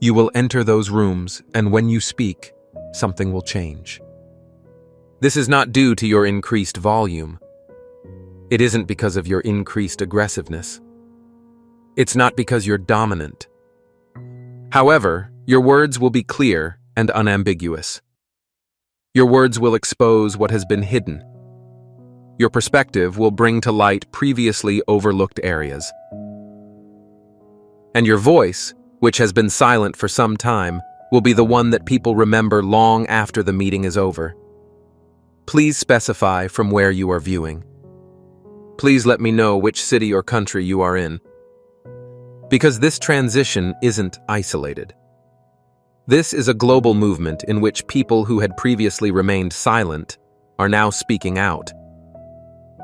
You will enter those rooms, and when you speak, something will change. This is not due to your increased volume. It isn't because of your increased aggressiveness. It's not because you're dominant. However, your words will be clear and unambiguous. Your words will expose what has been hidden. Your perspective will bring to light previously overlooked areas. And your voice, which has been silent for some time, will be the one that people remember long after the meeting is over. Please specify from where you are viewing. Please let me know which city or country you are in. Because this transition isn't isolated. This is a global movement in which people who had previously remained silent are now speaking out.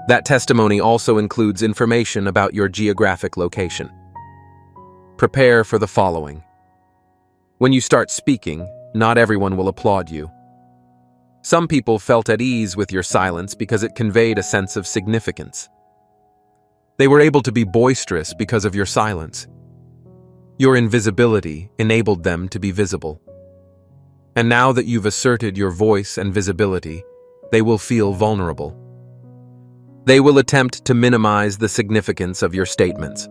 That testimony also includes information about your geographic location. Prepare for the following. When you start speaking, not everyone will applaud you. Some people felt at ease with your silence because it conveyed a sense of significance. They were able to be boisterous because of your silence. Your invisibility enabled them to be visible. And now that you've asserted your voice and visibility, they will feel vulnerable. They will attempt to minimize the significance of your statements.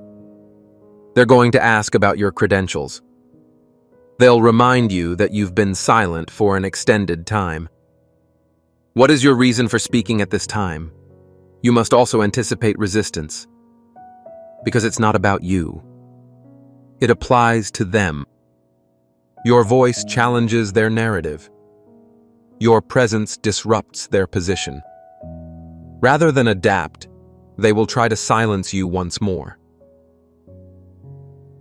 They're going to ask about your credentials. They'll remind you that you've been silent for an extended time. What is your reason for speaking at this time? You must also anticipate resistance. Because it's not about you. It applies to them. Your voice challenges their narrative. Your presence disrupts their position. Rather than adapt, they will try to silence you once more.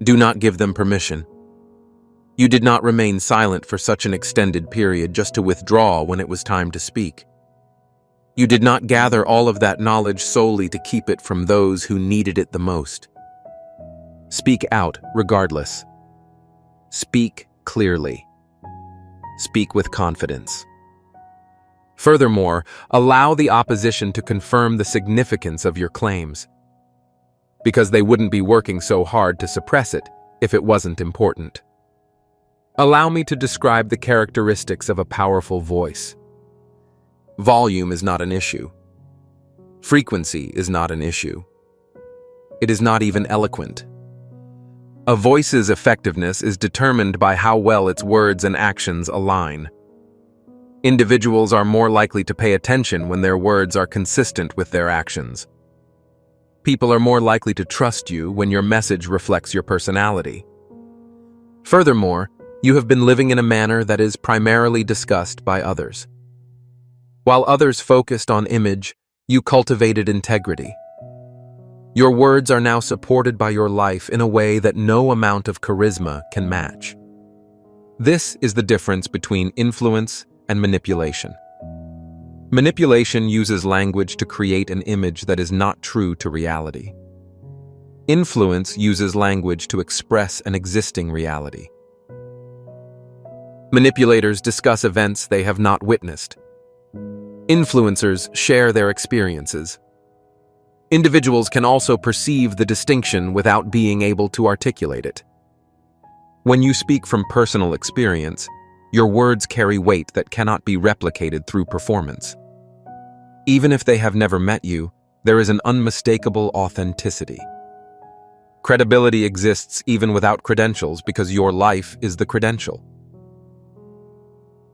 Do not give them permission. You did not remain silent for such an extended period just to withdraw when it was time to speak. You did not gather all of that knowledge solely to keep it from those who needed it the most. Speak out regardless. Speak clearly. Speak with confidence. Furthermore, allow the opposition to confirm the significance of your claims, because they wouldn't be working so hard to suppress it if it wasn't important. Allow me to describe the characteristics of a powerful voice. Volume is not an issue. Frequency is not an issue. It is not even eloquent. A voice's effectiveness is determined by how well its words and actions align. Individuals are more likely to pay attention when their words are consistent with their actions. People are more likely to trust you when your message reflects your personality. Furthermore, you have been living in a manner that is primarily discussed by others. While others focused on image, you cultivated integrity. Your words are now supported by your life in a way that no amount of charisma can match. This is the difference between influence and manipulation. Manipulation uses language to create an image that is not true to reality. Influence uses language to express an existing reality. Manipulators discuss events they have not witnessed. Influencers share their experiences. Individuals can also perceive the distinction without being able to articulate it. When you speak from personal experience, your words carry weight that cannot be replicated through performance. Even if they have never met you, there is an unmistakable authenticity. Credibility exists even without credentials because your life is the credential.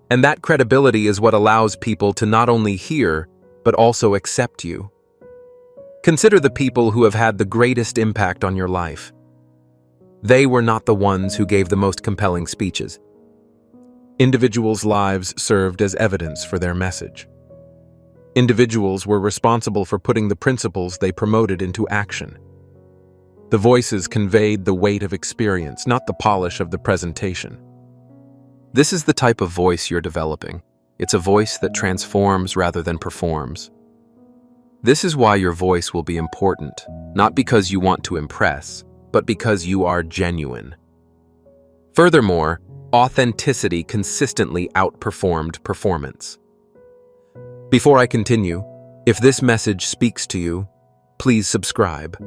And that credibility is what allows people to not only hear, but also accept you. Consider the people who have had the greatest impact on your life. They were not the ones who gave the most compelling speeches. Individuals' lives served as evidence for their message. Individuals were responsible for putting the principles they promoted into action. The voices conveyed the weight of experience, not the polish of the presentation. This is the type of voice you're developing. It's a voice that transforms rather than performs. This is why your voice will be important, not because you want to impress, but because you are genuine. Furthermore, authenticity consistently outperformed performance. Before I continue, if this message speaks to you, please subscribe.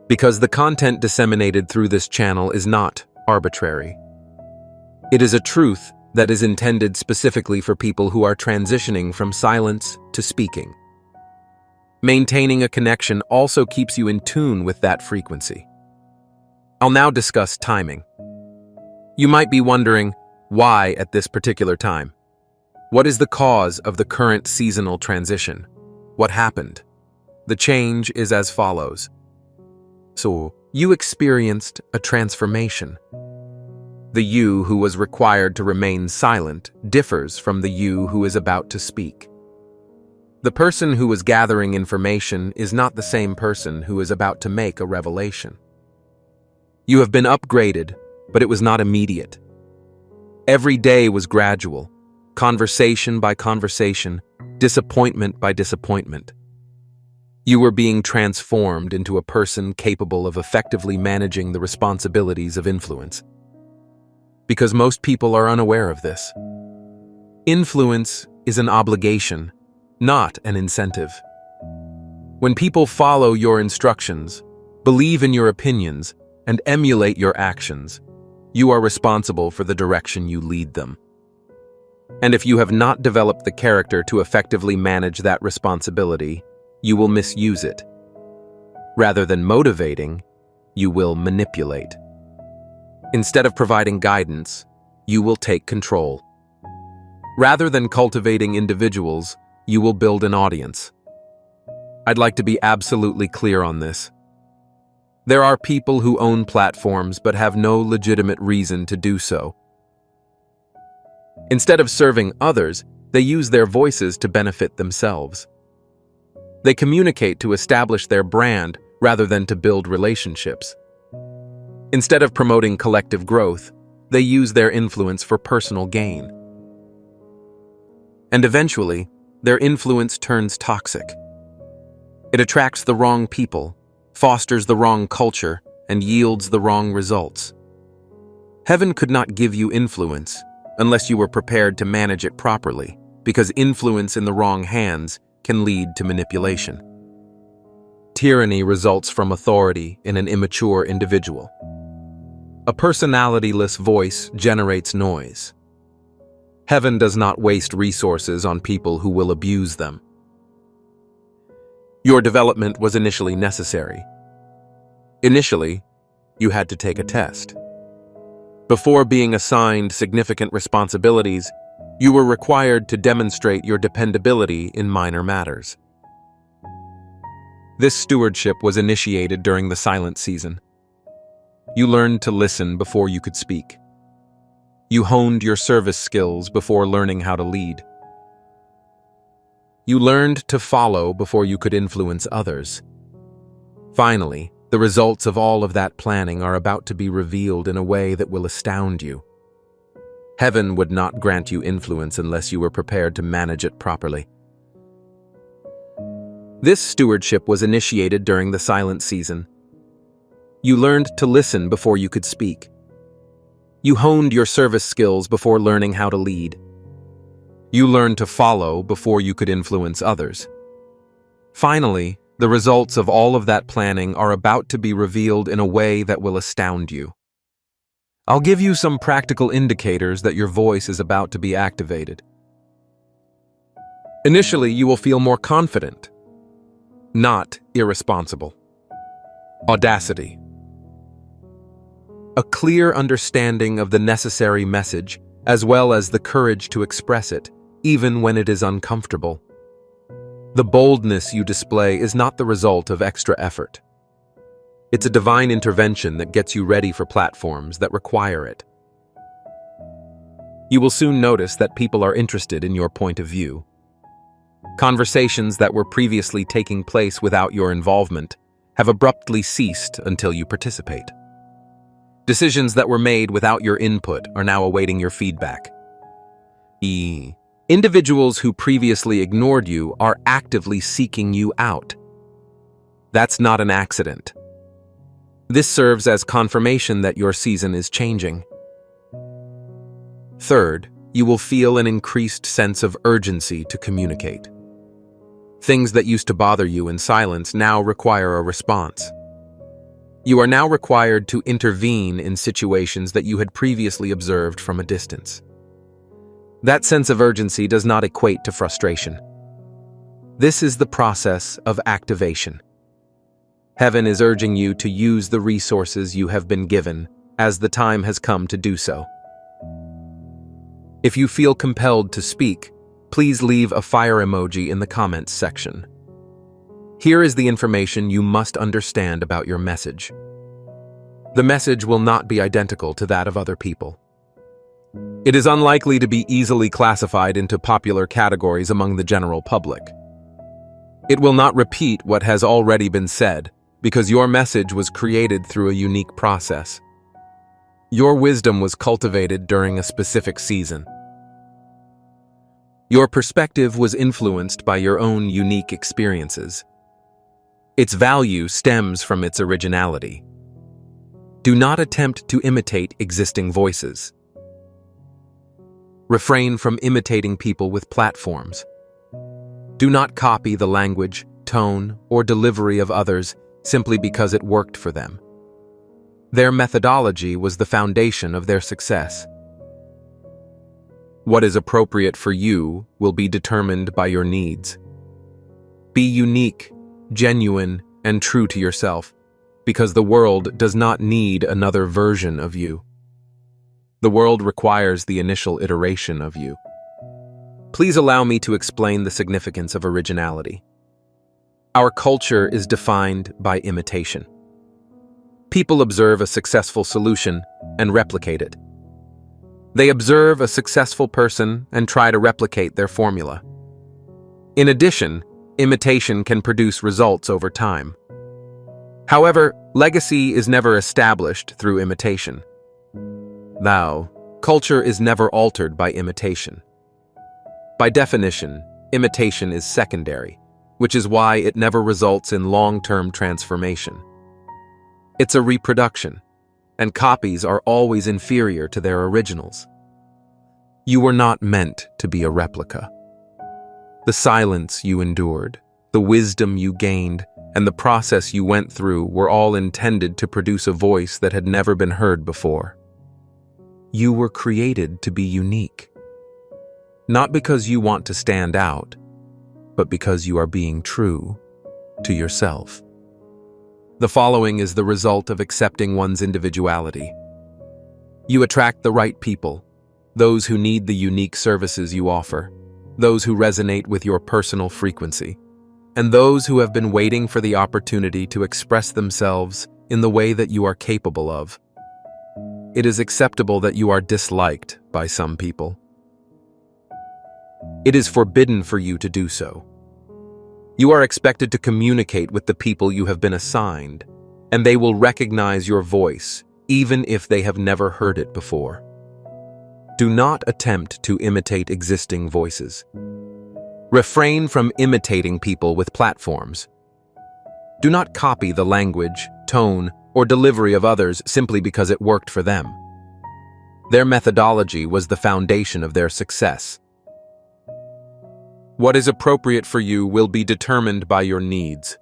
Because the content disseminated through this channel is not arbitrary. It is a truth that is intended specifically for people who are transitioning from silence to speaking. Maintaining a connection also keeps you in tune with that frequency. I'll now discuss timing. You might be wondering, why at this particular time? What is the cause of the current seasonal transition? What happened? The change is as follows. So, you experienced a transformation. The you who was required to remain silent differs from the you who is about to speak. The person who was gathering information is not the same person who is about to make a revelation. You have been upgraded, but it was not immediate. Every day was gradual, conversation by conversation, disappointment by disappointment. You were being transformed into a person capable of effectively managing the responsibilities of influence. Because most people are unaware of this. Influence is an obligation, not an incentive. When people follow your instructions, believe in your opinions, and emulate your actions, you are responsible for the direction you lead them. And if you have not developed the character to effectively manage that responsibility, you will misuse it. Rather than motivating, you will manipulate. Instead of providing guidance, you will take control. Rather than cultivating individuals, you will build an audience. I'd like to be absolutely clear on this. There are people who own platforms but have no legitimate reason to do so. Instead of serving others, they use their voices to benefit themselves. They communicate to establish their brand rather than to build relationships. Instead of promoting collective growth, they use their influence for personal gain. And eventually, their influence turns toxic. It attracts the wrong people, fosters the wrong culture, and yields the wrong results. Heaven could not give you influence unless you were prepared to manage it properly, because influence in the wrong hands can lead to manipulation. Tyranny results from authority in an immature individual. A personality-less voice generates noise. Heaven does not waste resources on people who will abuse them. Your development was initially necessary. Initially, you had to take a test. Before being assigned significant responsibilities, you were required to demonstrate your dependability in minor matters. This stewardship was initiated during the silent season. You learned to listen before you could speak. You honed your service skills before learning how to lead. You learned to follow before you could influence others. Finally, the results of all of that planning are about to be revealed in a way that will astound you. Heaven would not grant you influence unless you were prepared to manage it properly. This stewardship was initiated during the silent season. You learned to listen before you could speak. You honed your service skills before learning how to lead. You learned to follow before you could influence others. Finally, the results of all of that planning are about to be revealed in a way that will astound you. I'll give you some practical indicators that your voice is about to be activated. Initially, you will feel more confident, not irresponsible. Audacity. A clear understanding of the necessary message, as well as the courage to express it, even when it is uncomfortable. The boldness you display is not the result of extra effort. It's a divine intervention that gets you ready for platforms that require it. You will soon notice that people are interested in your point of view. Conversations that were previously taking place without your involvement have abruptly ceased until you participate. Decisions that were made without your input are now awaiting your feedback. Individuals who previously ignored you are actively seeking you out. That's not an accident. This serves as confirmation that your season is changing. Third, you will feel an increased sense of urgency to communicate. Things that used to bother you in silence now require a response. You are now required to intervene in situations that you had previously observed from a distance. That sense of urgency does not equate to frustration. This is the process of activation. Heaven is urging you to use the resources you have been given, as the time has come to do so. If you feel compelled to speak, please leave a fire emoji in the comments section. Here is the information you must understand about your message. The message will not be identical to that of other people. It is unlikely to be easily classified into popular categories among the general public. It will not repeat what has already been said, because your message was created through a unique process. Your wisdom was cultivated during a specific season. Your perspective was influenced by your own unique experiences. Its value stems from its originality. Do not attempt to imitate existing voices. Refrain from imitating people with platforms. Do not copy the language, tone, or delivery of others simply because it worked for them. Their methodology was the foundation of their success. What is appropriate for you will be determined by your needs. Be unique, genuine, and true to yourself, because the world does not need another version of you. The world requires the initial iteration of you. Please allow me to explain the significance of originality. Our culture is defined by imitation. People observe a successful solution and replicate it. They observe a successful person and try to replicate their formula. In addition, imitation can produce results over time. However, legacy is never established through imitation. Culture is never altered by imitation. By definition, imitation is secondary, which is why it never results in long-term transformation. It's a reproduction, and copies are always inferior to their originals. You were not meant to be a replica. The silence you endured, the wisdom you gained, and the process you went through were all intended to produce a voice that had never been heard before. You were created to be unique. Not because you want to stand out, but because you are being true to yourself. The following is the result of accepting one's individuality. You attract the right people, those who need the unique services you offer, those who resonate with your personal frequency, and those who have been waiting for the opportunity to express themselves in the way that you are capable of. It is acceptable that you are disliked by some people. It is forbidden for you to do so. You are expected to communicate with the people you have been assigned, and they will recognize your voice, even if they have never heard it before. Do not attempt to imitate existing voices. Refrain from imitating people with platforms. Do not copy the language, tone, or delivery of others simply because it worked for them. Their methodology was the foundation of their success. What is appropriate for you will be determined by your needs.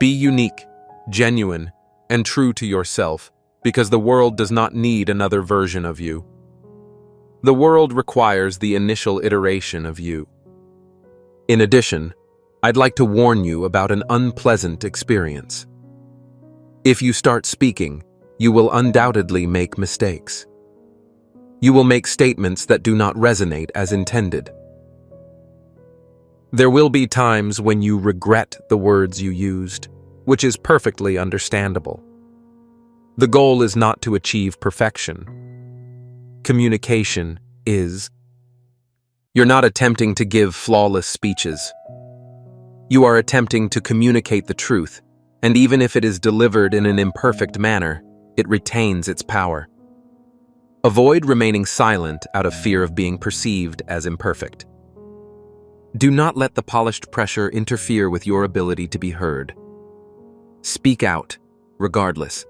Be unique, genuine, and true to yourself, because the world does not need another version of you. The world requires the initial iteration of you. In addition, I'd like to warn you about an unpleasant experience. If you start speaking, you will undoubtedly make mistakes. You will make statements that do not resonate as intended. There will be times when you regret the words you used, which is perfectly understandable. The goal is not to achieve perfection. Communication is. You're not attempting to give flawless speeches. You are attempting to communicate the truth, and even if it is delivered in an imperfect manner, it retains its power. Avoid remaining silent out of fear of being perceived as imperfect. Do not let the polished pressure interfere with your ability to be heard. Speak out, regardless.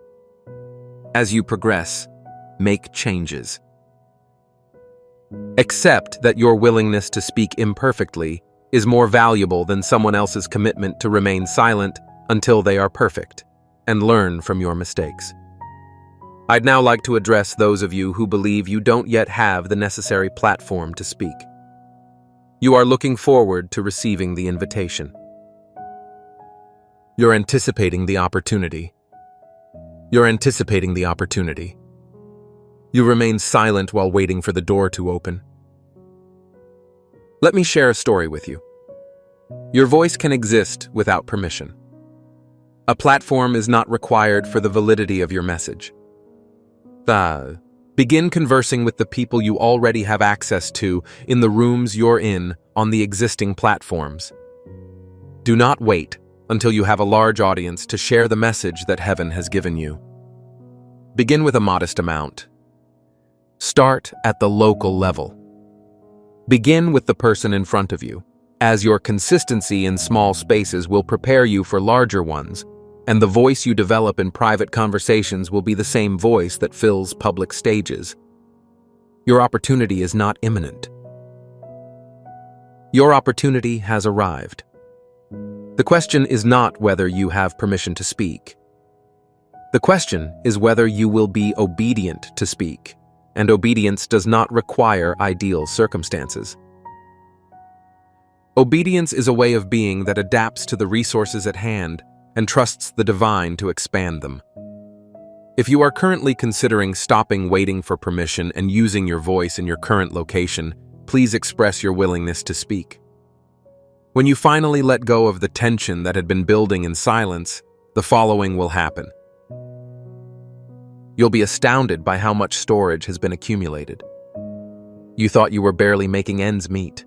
As you progress, make changes. Accept that your willingness to speak imperfectly is more valuable than someone else's commitment to remain silent until they are perfect, and learn from your mistakes. I'd now like to address those of you who believe you don't yet have the necessary platform to speak. You are looking forward to receiving the invitation. You're anticipating the opportunity. You're anticipating the opportunity. You remain silent while waiting for the door to open. Let me share a story with you. Your voice can exist without permission. A platform is not required for the validity of your message. Begin conversing with the people you already have access to in the rooms you're in on the existing platforms. Do not wait until you have a large audience to share the message that heaven has given you. Begin with a modest amount. Start at the local level. Begin with the person in front of you, as your consistency in small spaces will prepare you for larger ones, and the voice you develop in private conversations will be the same voice that fills public stages. Your opportunity is not imminent. Your opportunity has arrived. The question is not whether you have permission to speak. The question is whether you will be obedient to speak, and obedience does not require ideal circumstances. Obedience is a way of being that adapts to the resources at hand and trusts the divine to expand them. If you are currently considering stopping waiting for permission and using your voice in your current location, please express your willingness to speak. When you finally let go of the tension that had been building in silence, the following will happen. You'll be astounded by how much storage has been accumulated. You thought you were barely making ends meet.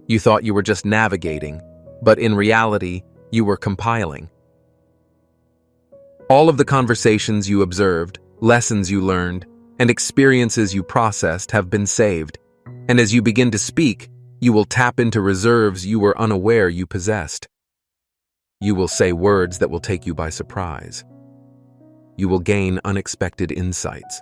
You thought you were just navigating, but in reality, you were compiling. All of the conversations you observed, lessons you learned, and experiences you processed have been saved, and as you begin to speak, you will tap into reserves you were unaware you possessed. You will say words that will take you by surprise. You will gain unexpected insights.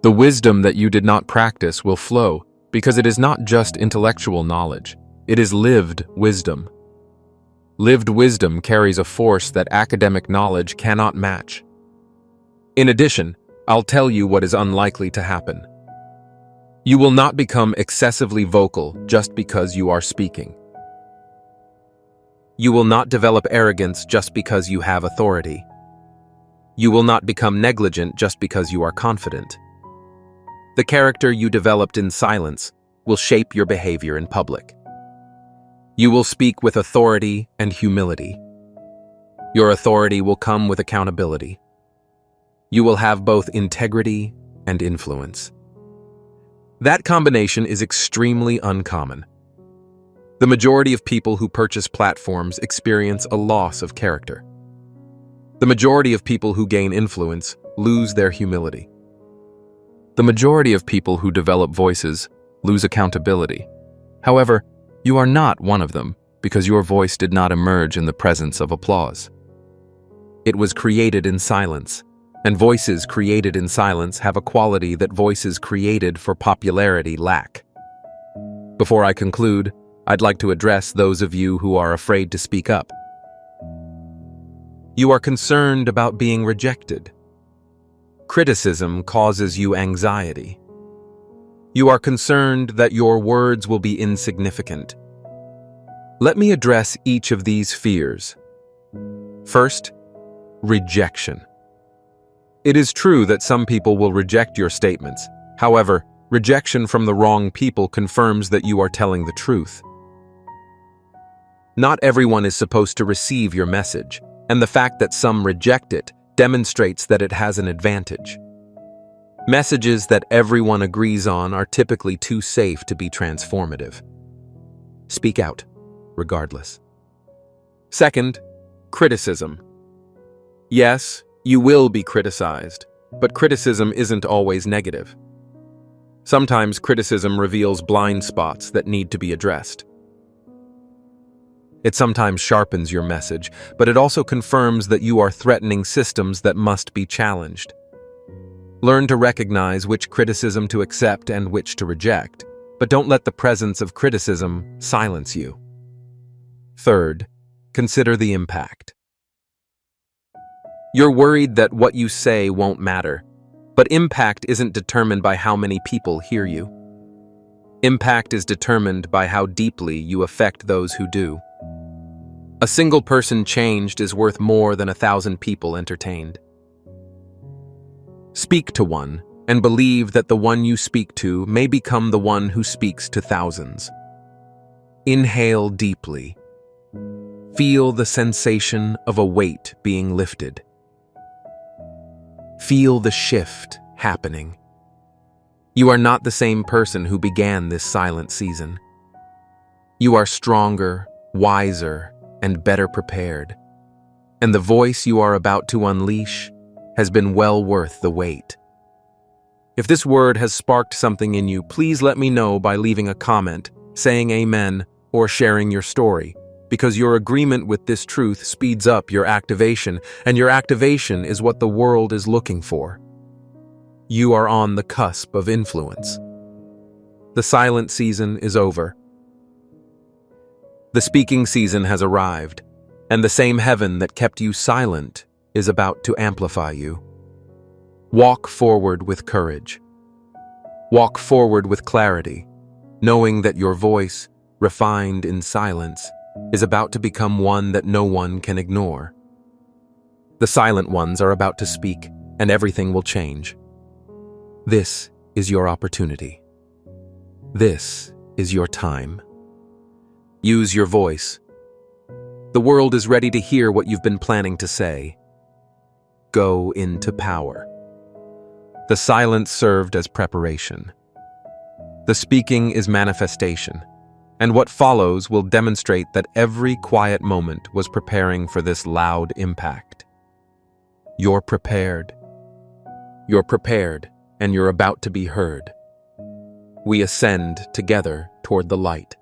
The wisdom that you did not practice will flow because it is not just intellectual knowledge, it is lived wisdom. Lived wisdom carries a force that academic knowledge cannot match. In addition, I'll tell you what is unlikely to happen. You will not become excessively vocal just because you are speaking. You will not develop arrogance just because you have authority. You will not become negligent just because you are confident. The character you developed in silence will shape your behavior in public. You will speak with authority and humility. Your authority will come with accountability. You will have both integrity and influence. That combination is extremely uncommon. The majority of people who purchase platforms experience a loss of character. The majority of people who gain influence lose their humility. The majority of people who develop voices lose accountability. However, you are not one of them because your voice did not emerge in the presence of applause. It was created in silence, and voices created in silence have a quality that voices created for popularity lack. Before I conclude, I'd like to address those of you who are afraid to speak up. You are concerned about being rejected. Criticism causes you anxiety. You are concerned that your words will be insignificant. Let me address each of these fears. First, rejection. It is true that some people will reject your statements. However, rejection from the wrong people confirms that you are telling the truth. Not everyone is supposed to receive your message, and the fact that some reject it demonstrates that it has an advantage. Messages that everyone agrees on are typically too safe to be transformative. Speak out, regardless. Second, criticism. Yes, you will be criticized, But criticism isn't always negative. Sometimes criticism reveals blind spots that need to be addressed. It sometimes sharpens your message, but it also confirms that you are threatening systems that must be challenged. Learn to recognize which criticism to accept and which to reject, but don't let the presence of criticism silence you. Third, consider the impact. You're worried that what you say won't matter, but impact isn't determined by how many people hear you. Impact is determined by how deeply you affect those who do. A single person changed is worth more than 1,000 people entertained. Speak to one, and believe that the one you speak to may become the one who speaks to thousands. Inhale deeply. Feel the sensation of a weight being lifted. Feel the shift happening. You are not the same person who began this silent season. You are stronger, wiser, and better prepared. And the voice you are about to unleash has been well worth the wait. If this word has sparked something in you, please let me know by leaving a comment, saying amen, or sharing your story, because your agreement with this truth speeds up your activation, and your activation is what the world is looking for. You are on the cusp of influence. The silent season is over. The speaking season has arrived, and the same heaven that kept you silent is about to amplify you. Walk forward with courage. Walk forward with clarity, knowing that your voice, refined in silence, is about to become one that no one can ignore. The silent ones are about to speak, and everything will change. This is your opportunity. This is your time. Use your voice. The world is ready to hear what you've been planning to say. Go into power. The silence served as preparation. The speaking is manifestation, and what follows will demonstrate that every quiet moment was preparing for this loud impact. You're prepared. You're prepared, and you're about to be heard. We ascend together toward the light.